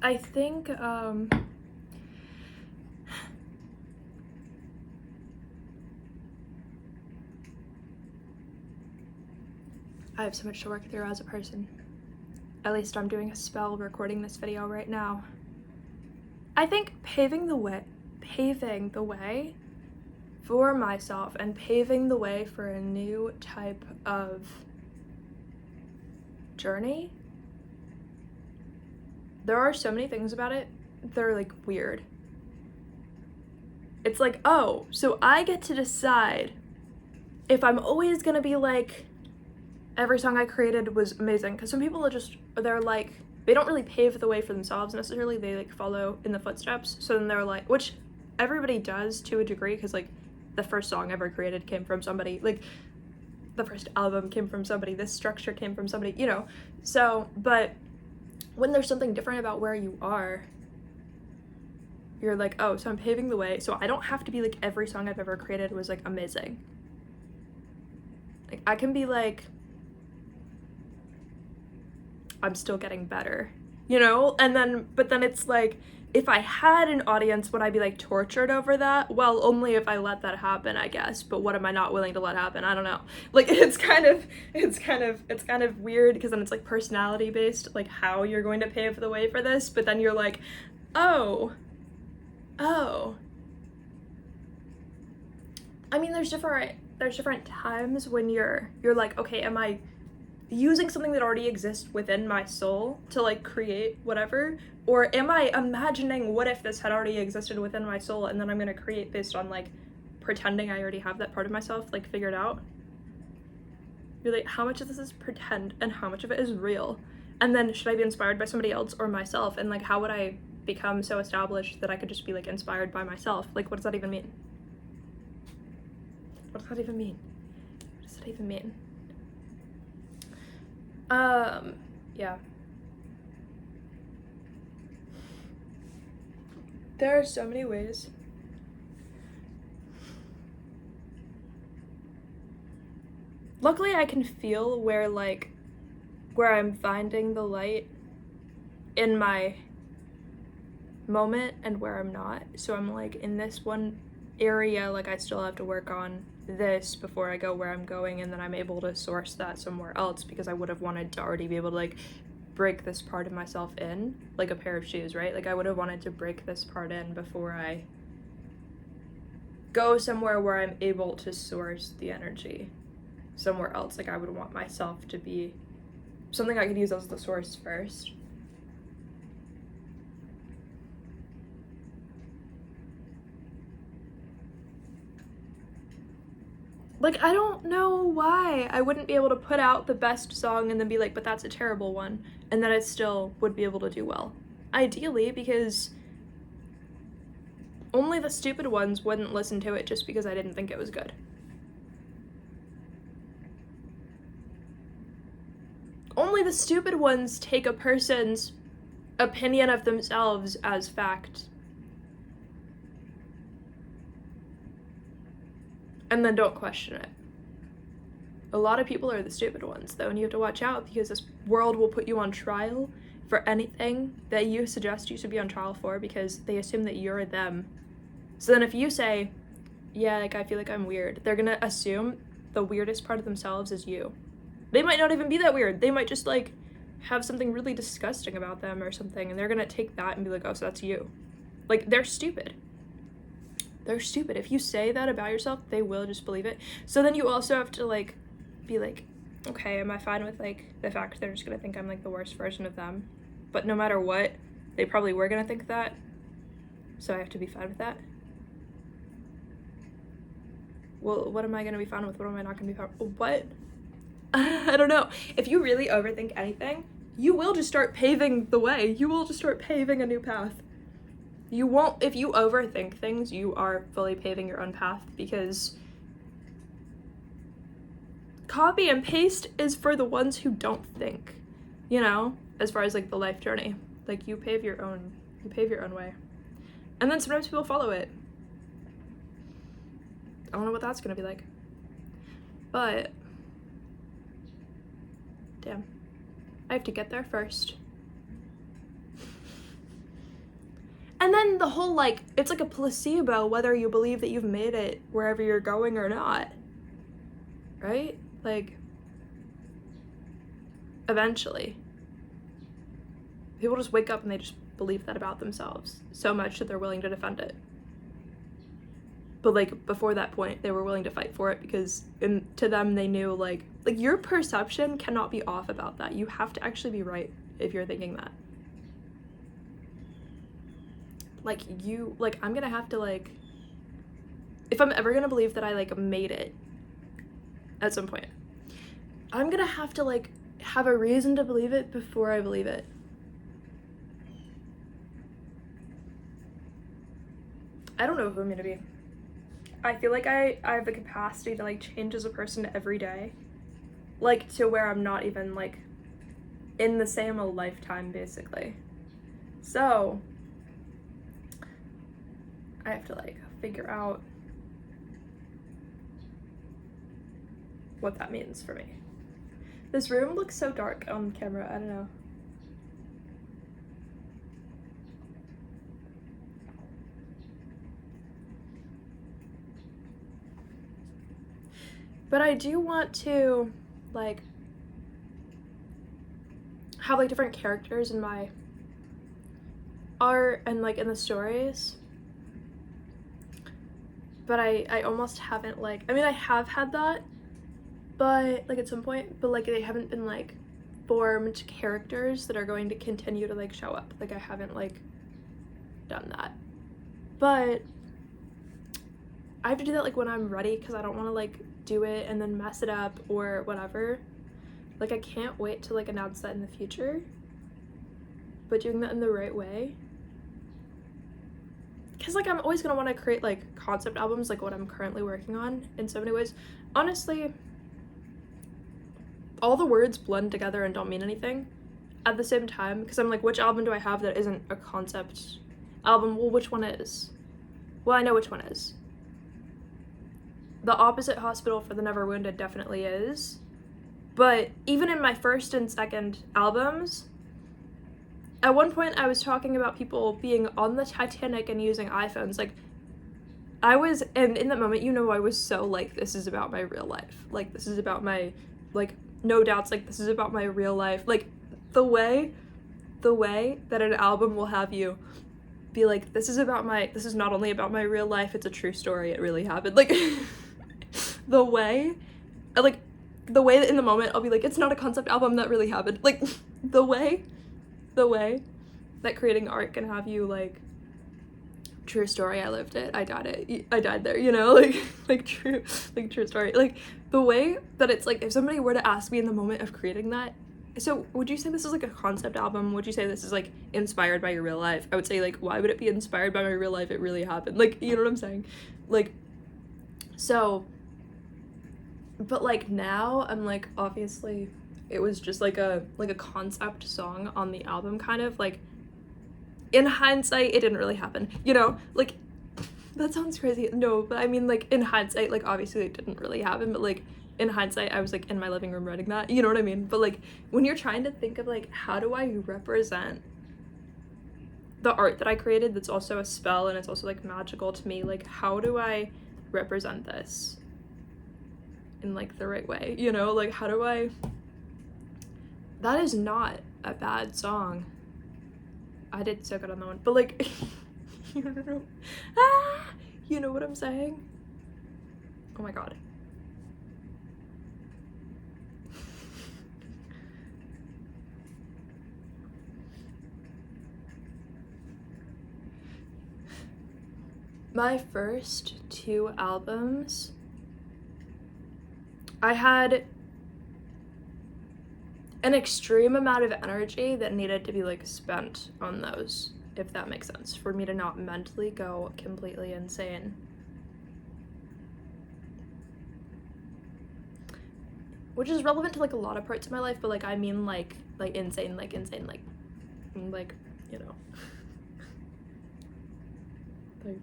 I think, I have so much to work through as a person. At least I'm doing a spell recording this video right now. I think paving the way for myself and paving the way for a new type of journey. There are so many things about it that are, like, weird. It's like, oh, so I get to decide if I'm always gonna be like, every song I created was amazing. Because some people are just, they're like, they don't really pave the way for themselves necessarily, they, like, follow in the footsteps. So then they're like, which everybody does to a degree, because, like, the first song ever created came from somebody, like, the first album came from somebody, this structure came from somebody, you know. So, but when there's something different about where you are, you're like, oh, so I'm paving the way, so I don't have to be like, every song I've ever created was, like, amazing. Like, I can be like, I'm still getting better, you know? And then, but then it's like, if I had an audience, would I be, like, tortured over that? Well, only if I let that happen, I guess. But what am I not willing to let happen? I don't know. Like, it's kind of weird, because then it's, like, personality based, like, how you're going to pave the way for this. But then you're like, oh. I mean, there's different times when you're like, okay, am I using something that already exists within my soul to, like, create whatever, or am I imagining what if this had already existed within my soul and then I'm gonna create based on, like, pretending I already have that part of myself, like, figured out? You're like, how much of this is pretend and how much of it is real? And then should I be inspired by somebody else or myself? And, like, how would I become so established that I could just be, like, inspired by myself? Like, what does that even mean? What does that even mean? What does that even mean? Yeah. There are so many ways. Luckily, I can feel where I'm finding the light in my moment and where I'm not. So I'm, like, in this one area, like, I still have to work on this before I go where I'm going, and then I'm able to source that somewhere else, because I would have wanted to already be able to, like, break this part of myself in, like a pair of shoes, right? Like, I would have wanted to break this part in before I go somewhere where I'm able to source the energy somewhere else. Like, I would want myself to be something I could use as the source first. Like, I don't know why I wouldn't be able to put out the best song and then be like, but that's a terrible one, and then it still would be able to do well. Ideally, because only the stupid ones wouldn't listen to it just because I didn't think it was good. Only the stupid ones take a person's opinion of themselves as fact. And then don't question it. A lot of people are the stupid ones, though, and you have to watch out because this world will put you on trial for anything that you suggest you should be on trial for because they assume that you're them. So then if you say, yeah, like, I feel like I'm weird, they're gonna assume the weirdest part of themselves is you. They might not even be that weird. They might just, like, have something really disgusting about them or something, and they're gonna take that and be like, oh, so that's you. Like, they're stupid. They're stupid. If you say that about yourself, they will just believe it. So then you also have to, like, be like, okay, am I fine with, like, the fact that they're just gonna think I'm, like, the worst version of them? But no matter what, they probably were gonna think that, so I have to be fine with that. Well, what am I gonna be fine with? What am I not gonna be fine with? What? I don't know. If you really overthink anything, you will just start paving the way. You will just start paving a new path. You won't, if you overthink things, you are fully paving your own path because copy and paste is for the ones who don't think, you know, as far as like the life journey. Like you pave your own way. And then sometimes people follow it. I don't know what that's gonna be like. But damn. I have to get there first. And then the whole, like, it's like a placebo whether you believe that you've made it wherever you're going or not. Right? Like, eventually. People just wake up and they just believe that about themselves so much that they're willing to defend it. But, like, before that point, they were willing to fight for it because to them, they knew, like, your perception cannot be off about that. You have to actually be right if you're thinking that. Like, I'm gonna have to, like, if I'm ever gonna believe that I, like, made it at some point, I'm gonna have to, like, have a reason to believe it before I believe it. I don't know who I'm gonna be. I feel like I have the capacity to, like, change as a person every day. Like, to where I'm not even, like, in the same lifetime, basically. So I have to, like, figure out what that means for me. This room looks so dark on camera, I don't know. But I do want to, like, have, like, different characters in my art and, like, in the stories. But I almost haven't, like, I mean, I have had that, but, like, at some point, but, like, they haven't been, like, formed characters that are going to continue to, like, show up. Like, I haven't, like, done that. But I have to do that, like, when I'm ready, because I don't want to, like, do it and then mess it up or whatever. Like, I can't wait to, like, announce that in the future, but doing that in the right way. Because, like, I'm always gonna want to create, like, concept albums, like what I'm currently working on in so many ways. Honestly, all the words blend together and don't mean anything at the same time, because I'm like, which album do I have that isn't a concept album? Well, which one is? Well, I know which one is. The Opposite Hospital for the Never Wounded definitely is. But even in my first and second albums, at one point I was talking about people being on the Titanic and using iPhones. Like, I was, and in that moment, you know, I was so like, this is about my real life. Like, this is about my, like, no doubts, like, this is about my real life. Like, the way that an album will have you be like, this is not only about my real life, it's a true story, it really happened. Like, the way that in the moment I'll be like, it's not a concept album, that really happened. Like, the way that creating art can have you, like, true story, I lived it, I died there, you know, like true story. Like, the way that it's like, if somebody were to ask me in the moment of creating that, so would you say this is like a concept album? Would you say this is like inspired by your real life? I would say, like, why would it be inspired by my real life? It really happened. Like, you know what I'm saying? Like, so, but like now I'm like, obviously it was just like a concept song on the album, kind of. Like, in hindsight, it didn't really happen, you know? Like, that sounds crazy. No, but I mean, like, in hindsight, like, obviously it didn't really happen, but like, in hindsight, I was like in my living room writing that, you know what I mean? But like when you're trying to think of like, how do I represent the art that I created that's also a spell and it's also like magical to me, like how do I represent this in like the right way, you know? Like how do I, that is not a bad song. I did so good on that one, but like you know, you know what I'm saying? Oh my god. My first 2 albums, I had an extreme amount of energy that needed to be like spent on those, if that makes sense, for me to not mentally go completely insane. Which is relevant to like a lot of parts of my life, but like I mean like insane, like you know. Like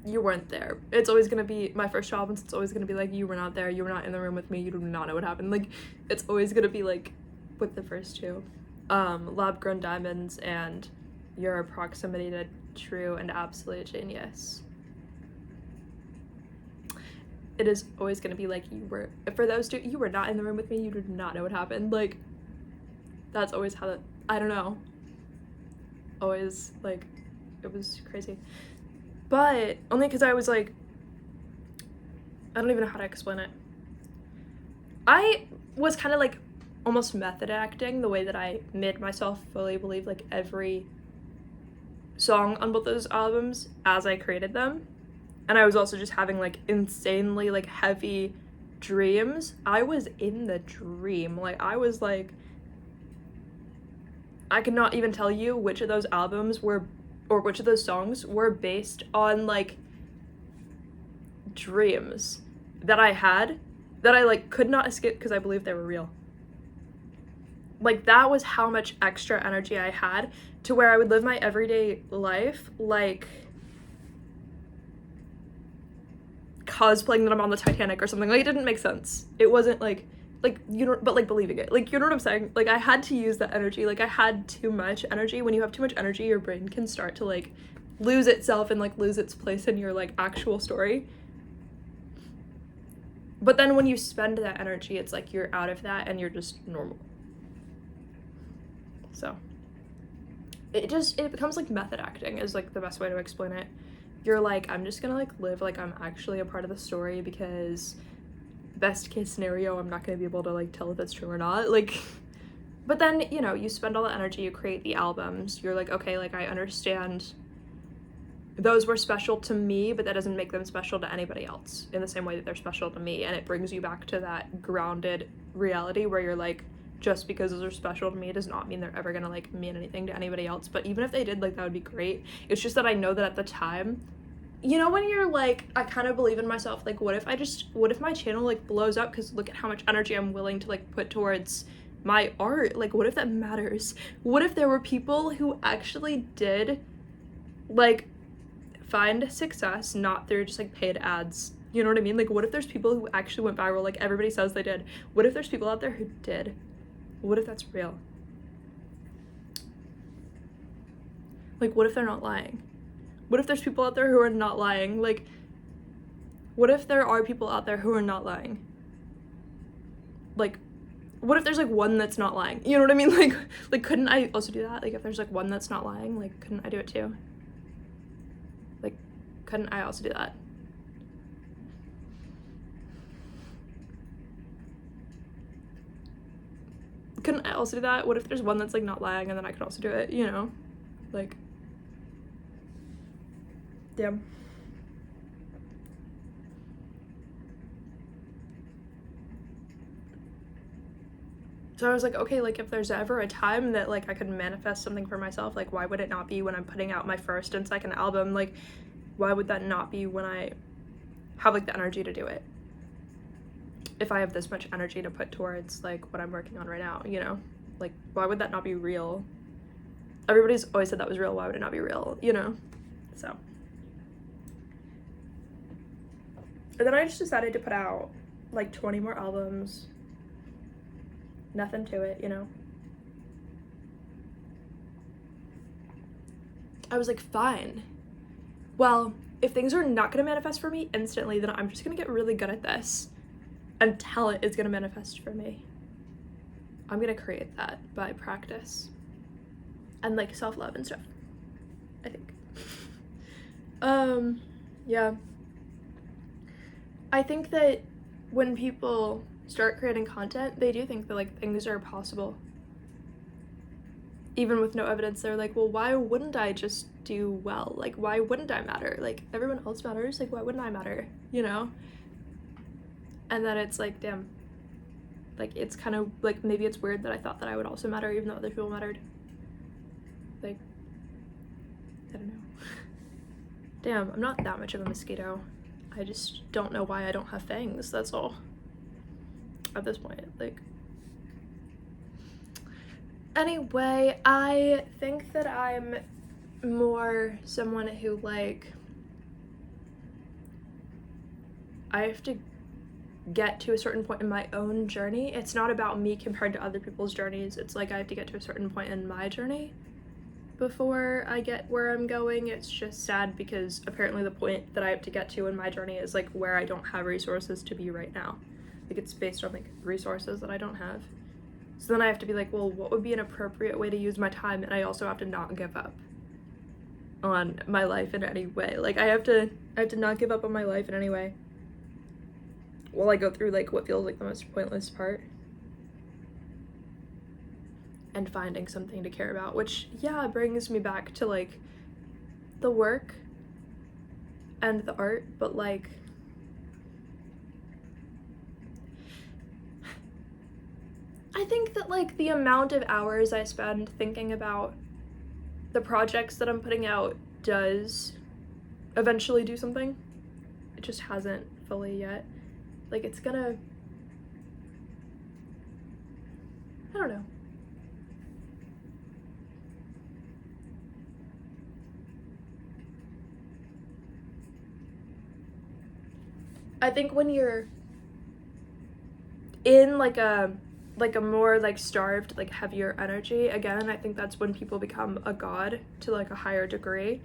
you weren't there. It's always gonna be my first job, and it's always gonna be like, you were not there, you were not in the room with me, you do not know what happened. Like it's always gonna be like with the first 2. Lab Grown Diamonds and Your Proximity to True and Absolute Genius. It is always gonna be like, you were, for those 2, you were not in the room with me, you did not know what happened. Like that's always how that, I don't know, always like, it was crazy. But only because I was like, I don't even know how to explain it. I was kind of like almost method acting the way that I made myself fully believe like every song on both those albums as I created them. And I was also just having like insanely like heavy dreams. I was in the dream. Like I was like, I could not even tell you which of those albums were, or which of those songs were based on like dreams that I had that I like could not escape because I believed they were real. Like that was how much extra energy I had, to where I would live my everyday life like cosplaying that I'm on the Titanic or something. Like it didn't make sense. It wasn't like you know, but like believing it, like you know what I'm saying? Like I had to use that energy. Like I had too much energy. When you have too much energy, your brain can start to like lose itself and like lose its place in your like actual story. But then when you spend that energy, it's like you're out of that and you're just normal. So it becomes like method acting is like the best way to explain it. You're like, I'm just gonna like live like I'm actually a part of the story, because best case scenario, I'm not gonna be able to like tell if it's true or not. Like, but then, you know, you spend all the energy, you create the albums, you're like, okay, like I understand those were special to me, but that doesn't make them special to anybody else in the same way that they're special to me. And it brings you back to that grounded reality where you're like, just because those are special to me does not mean they're ever gonna like mean anything to anybody else. But even if they did, like that would be great. It's just that I know that at the time, you know, when you're like, I kind of believe in myself, like what if my channel like blows up, because look at how much energy I'm willing to like put towards my art. Like what if that matters? What if there were people who actually did like find success not through just like paid ads? You know what I mean? Like what if there's people who actually went viral like everybody says they did? What if there's people out there who did? What if that's real? Like what if they're not lying? What if there's people out there who are not lying? Like what if there are people out there who are not lying? Like what if there's like one that's not lying? You know what I mean? Like couldn't I also do that? Like if there's like one that's not lying, like couldn't I do it too? Like couldn't I also do that? Couldn't I also do that? What if there's one that's like not lying and then I could also do it, you know? Like, damn. So I was like, okay, like if there's ever a time that like I could manifest something for myself, like why would it not be when I'm putting out my first and second album? Like why would that not be when I have like the energy to do it? If I have this much energy to put towards like what I'm working on right now, you know? Like why would that not be real? Everybody's always said that was real, why would it not be real, you know? So. And then I just decided to put out like 20 more albums. Nothing to it, you know? I was like, fine. Well, if things are not gonna manifest for me instantly, then I'm just gonna get really good at this until it is gonna manifest for me. I'm gonna create that by practice and like self-love and stuff, I think. Yeah. I think that when people start creating content, they do think that like things are possible. Even with no evidence, they're like, well, why wouldn't I just do well? Like, why wouldn't I matter? Like, everyone else matters. Like, why wouldn't I matter? You know? And then it's like, damn. Like, it's kind of, like, maybe it's weird that I thought that I would also matter even though other people mattered. Like, I don't know. Damn, I'm not that much of a mosquito. I just don't know why I don't have fangs, that's all. At this point, like... Anyway, I think that I'm more someone who, like, I have to get to a certain point in my own journey. It's not about me compared to other people's journeys. It's like I have to get to a certain point in my journey before I get where I'm going. It's just sad because apparently the point that I have to get to in my journey is, like, where I don't have resources to be right now. Like, it's based on, like, resources that I don't have. So then I have to be like, well, what would be an appropriate way to use my time? And I also have to not give up on my life in any way. Like, I have to not give up on my life in any way while I go through, like, what feels like the most pointless part. And finding something to care about, which, yeah, brings me back to, like, the work and the art, but, like, I think that, like, the amount of hours I spend thinking about the projects that I'm putting out does eventually do something. It just hasn't fully yet. Like, it's gonna... I don't know. I think when you're in, like a more, like, starved, like, heavier energy, again, I think that's when people become a god to, like, a higher degree.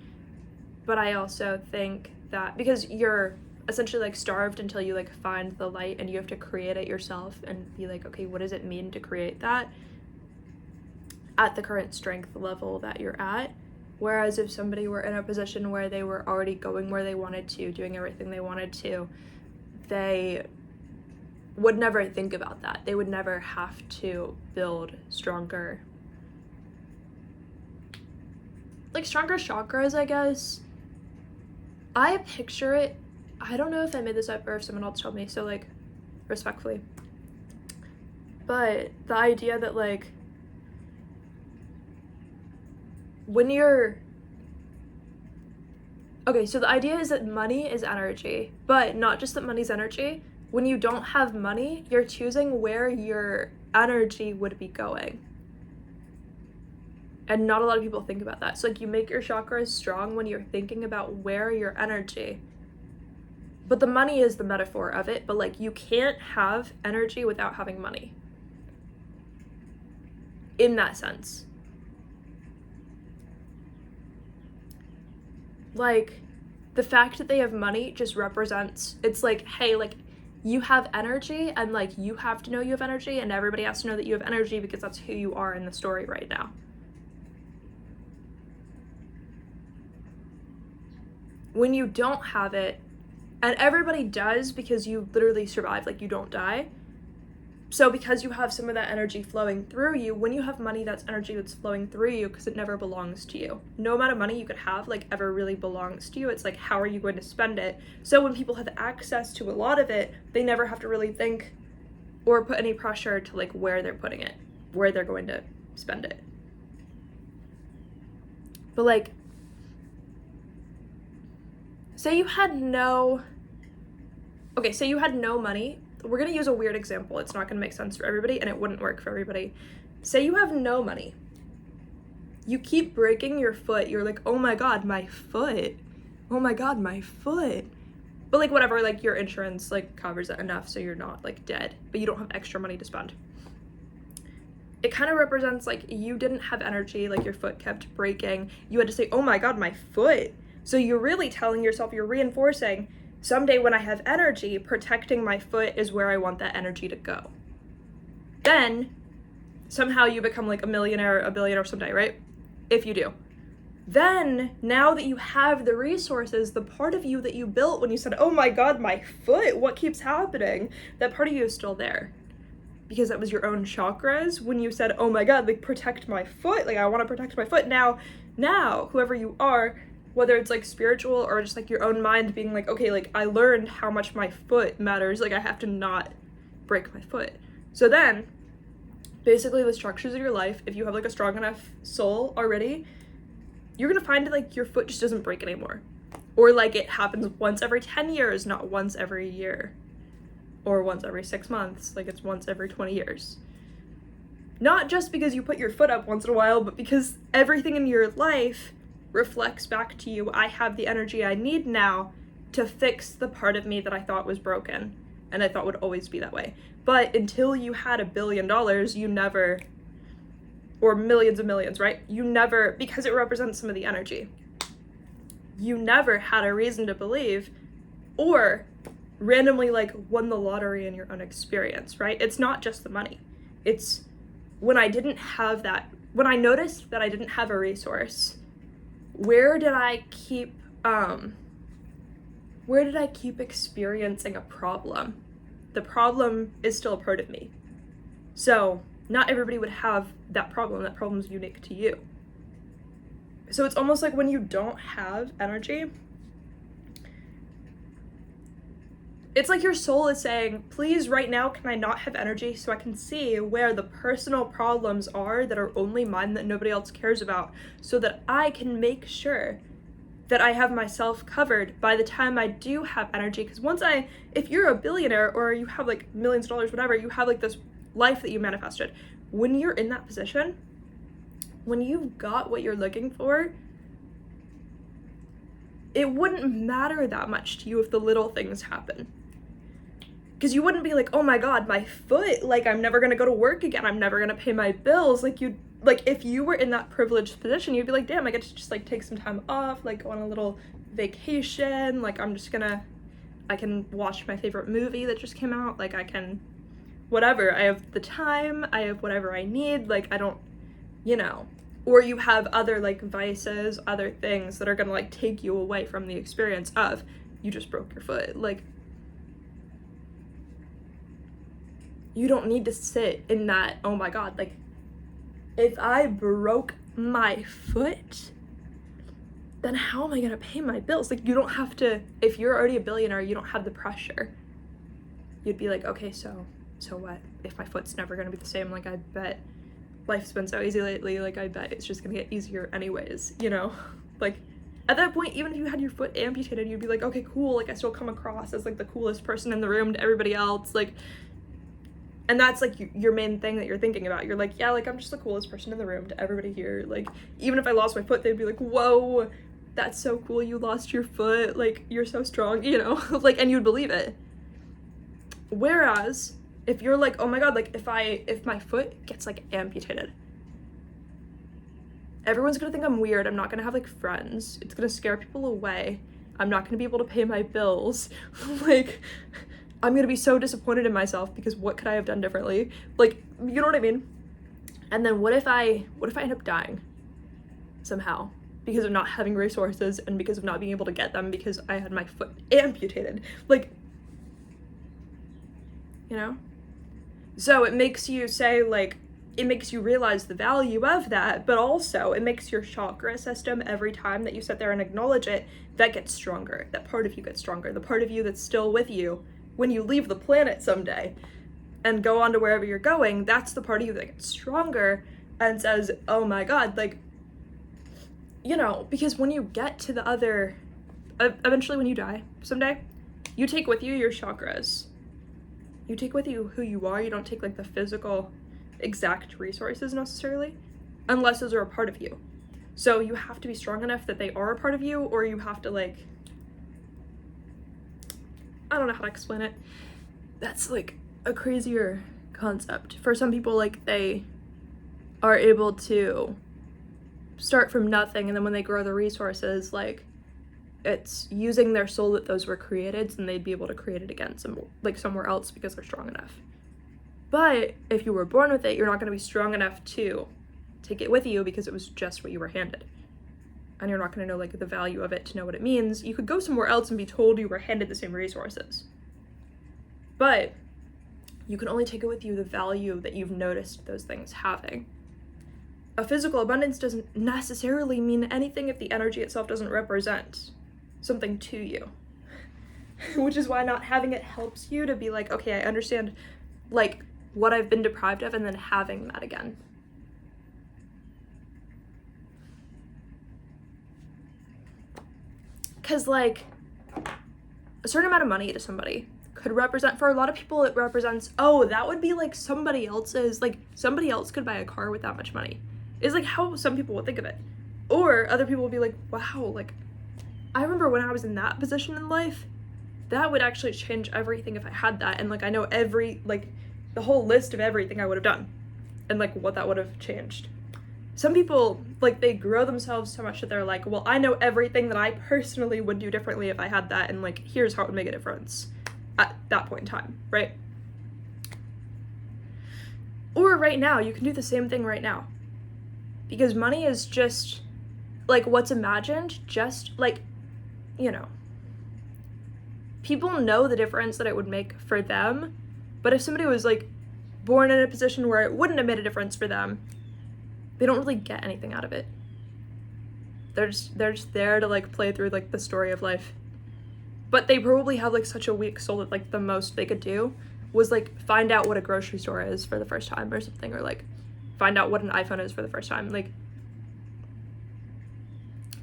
But I also think that because you're essentially, like, starved until you, like, find the light and you have to create it yourself and be like, okay, what does it mean to create that at the current strength level that you're at? Whereas if somebody were in a position where they were already going where they wanted to, doing everything they wanted to, they would never think about that. They would never have to build stronger, like, stronger chakras, I guess. I picture it, I don't know if I made this up or if someone else told me, so, like, respectfully. But the idea that, like, when you're... Okay, so the idea is that money is energy, but not just that money's energy. When you don't have money, you're choosing where your energy would be going. And not a lot of people think about that. So, like, you make your chakras strong when you're thinking about where your energy. But the money is the metaphor of it, but, like, you can't have energy without having money. In that sense. Like, the fact that they have money just represents, it's like, hey, like, you have energy, and, like, you have to know you have energy, and everybody has to know that you have energy because that's who you are in the story right now. When you don't have it, and everybody does because you literally survive, like, you don't die. So because you have some of that energy flowing through you, when you have money, that's energy that's flowing through you because it never belongs to you. No amount of money you could have, like, ever really belongs to you. It's like, how are you going to spend it? So when people have access to a lot of it, they never have to really think or put any pressure to, like, where they're putting it, where they're going to spend it. But, like, say you had no money. We're going to use a weird example. It's not going to make sense for everybody, and it wouldn't work for everybody. Say you have no money. You keep breaking your foot. You're like, oh my god, my foot. Oh my god, my foot. But like whatever, like your insurance like covers it enough so you're not like dead, but you don't have extra money to spend. It kind of represents like you didn't have energy, like your foot kept breaking. You had to say, oh my God, my foot. So you're really telling yourself, you're reinforcing, someday when I have energy, protecting my foot is where I want that energy to go. Then somehow you become like a millionaire, a billionaire someday, right? If you do. Then, now that you have the resources, the part of you that you built when you said, oh my God, my foot, what keeps happening? That part of you is still there. Because that was your own chakras. When you said, oh my God, like protect my foot, like I want to protect my foot. Now, whoever you are, whether it's like spiritual or just like your own mind being like, okay, like I learned how much my foot matters. Like I have to not break my foot. So then, basically the structures of your life, if you have like a strong enough soul already, you're gonna find like your foot just doesn't break anymore. Or like it happens once every 10 years, not once every year. Or once every 6 months, like it's once every 20 years. Not just because you put your foot up once in a while, but because everything in your life reflects back to you, I have the energy I need now to fix the part of me that I thought was broken. And I thought would always be that way. But until you had $1 billion, you never, or millions of millions, right? You never, because it represents some of the energy, you never had a reason to believe or randomly like won the lottery in your own experience, right? It's not just the money. It's when I didn't have that, when I noticed that I didn't have a resource, where did I keep experiencing a problem? The problem is still a part of me. So not everybody would have that problem. That problem is unique to you. So it's almost like when you don't have energy, it's like your soul is saying, please right now, can I not have energy so I can see where the personal problems are that are only mine, that nobody else cares about, so that I can make sure that I have myself covered by the time I do have energy. Because if you're a billionaire or you have like millions of dollars, whatever, you have like this life that you manifested. When you're in that position, when you've got what you're looking for, it wouldn't matter that much to you if the little things happen. Because you wouldn't be like, oh my God, my foot, like I'm never gonna go to work again, I'm never gonna pay my bills. Like if you were in that privileged position, you'd be like, damn, I get to just like take some time off, like go on a little vacation, like I can watch my favorite movie that just came out, like I can, whatever, I have the time, I have whatever I need, like I don't, or you have other like vices, other things that are gonna like take you away from the experience of, you just broke your foot. Like, you don't need to sit in that, oh my God, like, if I broke my foot, then how am I gonna pay my bills? Like, you don't have to, if you're already a billionaire, you don't have the pressure. You'd be like, okay, so what? If my foot's never gonna be the same, like, I bet life's been so easy lately, like, I bet it's just gonna get easier anyways, Like, at that point, even if you had your foot amputated, you'd be like, okay, cool, like, I still come across as, like, the coolest person in the room to everybody else, like, and that's, like, your main thing that you're thinking about. You're like, yeah, like, I'm just the coolest person in the room to everybody here. Like, even if I lost my foot, they'd be like, whoa, that's so cool, you lost your foot. Like, you're so strong, Like, and you'd believe it. Whereas, if you're like, oh my God, like, if my foot gets, like, amputated, everyone's gonna think I'm weird. I'm not gonna have, like, friends. It's gonna scare people away. I'm not gonna be able to pay my bills. Like, I'm gonna be so disappointed in myself because what could I have done differently? Like, you know what I mean? And then what if I end up dying somehow because of not having resources and because of not being able to get them because I had my foot amputated? Like, So it makes you say, like, it makes you realize the value of that, but also it makes your chakra system, every time that you sit there and acknowledge it, that gets stronger. That part of you gets stronger. The part of you that's still with you when you leave the planet someday and go on to wherever you're going, that's the part of you that gets stronger and says, oh my God, like, because when you get to the other, eventually when you die someday, you take with you your chakras. You take with you who you are. You don't take, like, the physical exact resources necessarily, unless those are a part of you. So you have to be strong enough that they are a part of you, or you have to, like, I don't know how to explain it. That's like a crazier concept. For some people, like, they are able to start from nothing, and then when they grow the resources, like, it's using their soul that those were created, and they'd be able to create it again somewhere else because they're strong enough. But if you were born with it, you're not going to be strong enough to take it with you because it was just what you were handed. And you're not going to know, like, the value of it to know what it means. You could go somewhere else and be told you were handed the same resources. But you can only take it with you the value that you've noticed those things having. A physical abundance doesn't necessarily mean anything if the energy itself doesn't represent something to you. Which is why not having it helps you to be like, okay, I understand, like, what I've been deprived of, and then having that again. Because, like, a certain amount of money to somebody could represent, for a lot of people, it represents, oh, that would be like somebody else's, like, somebody else could buy a car with that much money. Is like how some people would think of it. Or other people would be like, wow, like, I remember when I was in that position in life, that would actually change everything if I had that. And, like, I know the whole list of everything I would have done and, like, what that would have changed. Some people, like, they grow themselves so much that they're like, well, I know everything that I personally would do differently if I had that, and, like, here's how it would make a difference at that point in time, right? Or right now, you can do the same thing right now. Because money is just, like, what's imagined, just, like, you know. People know the difference that it would make for them, but if somebody was, like, born in a position where it wouldn't have made a difference for them, they don't really get anything out of it. They're just there to, like, play through, like, the story of life. But they probably have, like, such a weak soul that, like, the most they could do was, like, find out what a grocery store is for the first time or something, or, like, find out what an iPhone is for the first time. Like,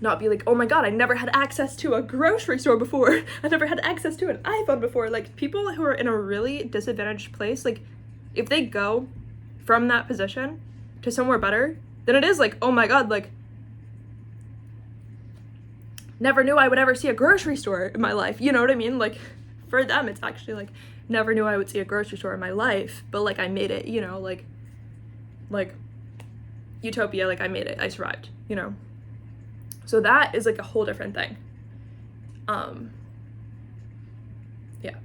not be like, oh my god, I never had access to a grocery store before. I never had access to an iPhone before. Like, people who are in a really disadvantaged place, like, if they go from that position to somewhere better, then it is like, oh my god, like, never knew I would ever see a grocery store in my life. You know what I mean? Like, for them, it's actually like, never knew I would see a grocery store in my life, but, like, I made it, you know, like, utopia, like, I made it, I survived, you know? So that is, like, a whole different thing. Yeah.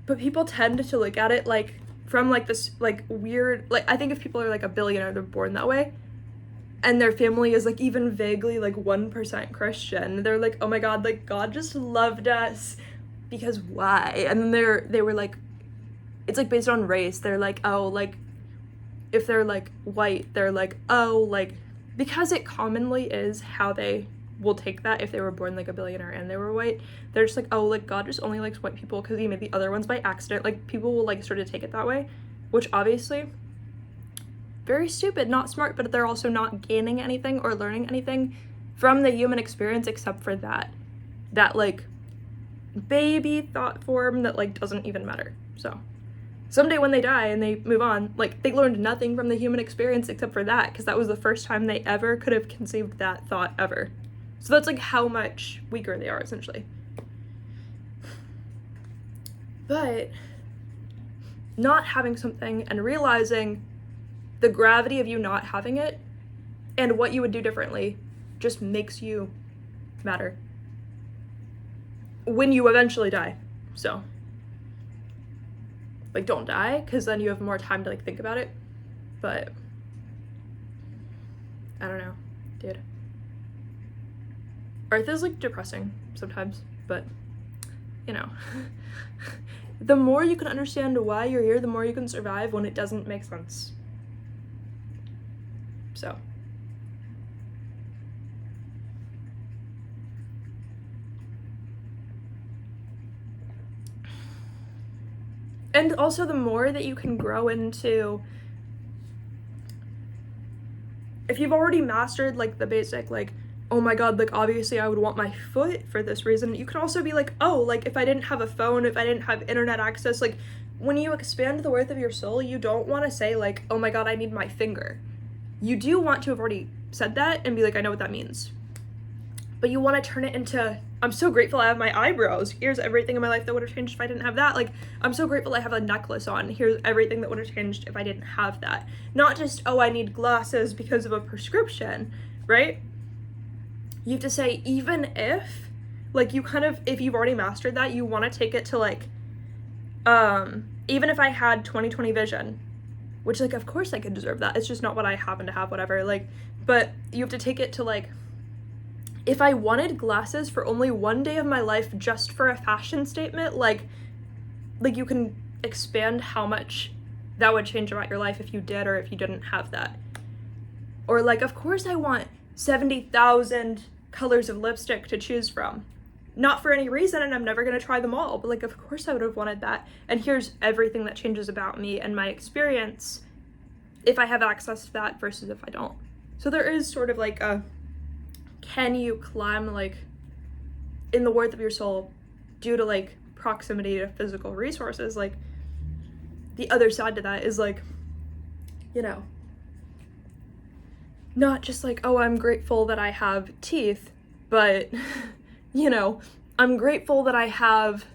But people tend to look at it, like, from, like, this, like, weird, like, I think if people are, like, a billionaire, they're born that way, and their family is, like, even vaguely, like, 1% Christian, they're like, oh my god, like, God just loved us, because why? And then they were, like, it's, like, based on race, they're like, oh, like, if they're, like, white, they're like, oh, like, because it commonly is how they will take that if they were born, like, a billionaire and they were white, they're just like, oh, like, God just only likes white people because he made the other ones by accident. Like, people will, like, sort of take it that way, which obviously, very stupid, not smart, but they're also not gaining anything or learning anything from the human experience except for that, like, baby thought form that, like, doesn't even matter. So someday when they die and they move on, like, they learned nothing from the human experience except for that, because that was the first time they ever could have conceived that thought ever. So that's, like, how much weaker they are, essentially. But not having something and realizing the gravity of you not having it and what you would do differently just makes you matter when you eventually die. So, like, don't die, because then you have more time to, like, think about it. But I don't know, dude. Earth is, like, depressing sometimes, but, you know. The more you can understand why you're here, the more you can survive when it doesn't make sense. So. And also, the more that you can grow into, if you've already mastered, like, the basic, like, oh my god, like, obviously I would want my foot for this reason, you can also be like, oh, like, if I didn't have a phone, if I didn't have internet access, like, when you expand the worth of your soul, you don't want to say, like, oh my god, I need my finger. You do want to have already said that and be like, I know what that means. but you want to turn it into, I'm so grateful I have my eyebrows. Here's everything in my life that would have changed if I didn't have that. Like, I'm so grateful I have a necklace on. Here's everything that would have changed if I didn't have that. Not just, oh, I need glasses because of a prescription, right? You have to say, even if, like, you kind of, if you've already mastered that, you want to take it to, like, even if I had 20/20 vision, which, like, of course I could deserve that. It's just not what I happen to have, whatever. Like, but you have to take it to, like, if I wanted glasses for only one day of my life just for a fashion statement, like you can expand how much that would change about your life if you did or if you didn't have that. Or, like, of course I want 70,000 colors of lipstick to choose from. Not for any reason, and I'm never going to try them all, but, like, of course I would have wanted that. And here's everything that changes about me and my experience if I have access to that versus if I don't. So there is sort of like a, can you climb, like, in the worth of your soul due to, like, proximity to physical resources? Like, the other side to that is, like, you know, not just like, oh, I'm grateful that I have teeth, but, you know, I'm grateful that I have,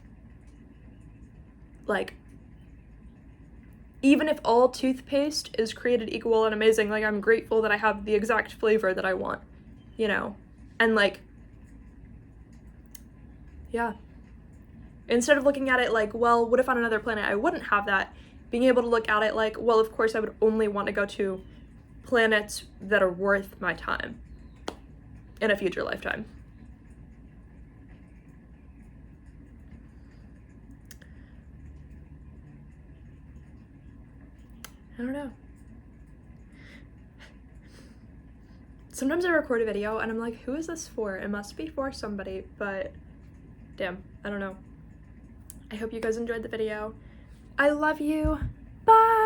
like, even if all toothpaste is created equal and amazing, like, I'm grateful that I have the exact flavor that I want, you know? And, like, yeah. Instead of looking at it like, well, what if on another planet I wouldn't have that? Being able to look at it like, well, of course I would only want to go to planets that are worth my time in a future lifetime. I don't know. Sometimes I record a video and I'm like, who is this for? It must be for somebody, but damn, I don't know. I hope you guys enjoyed the video. I love you. Bye!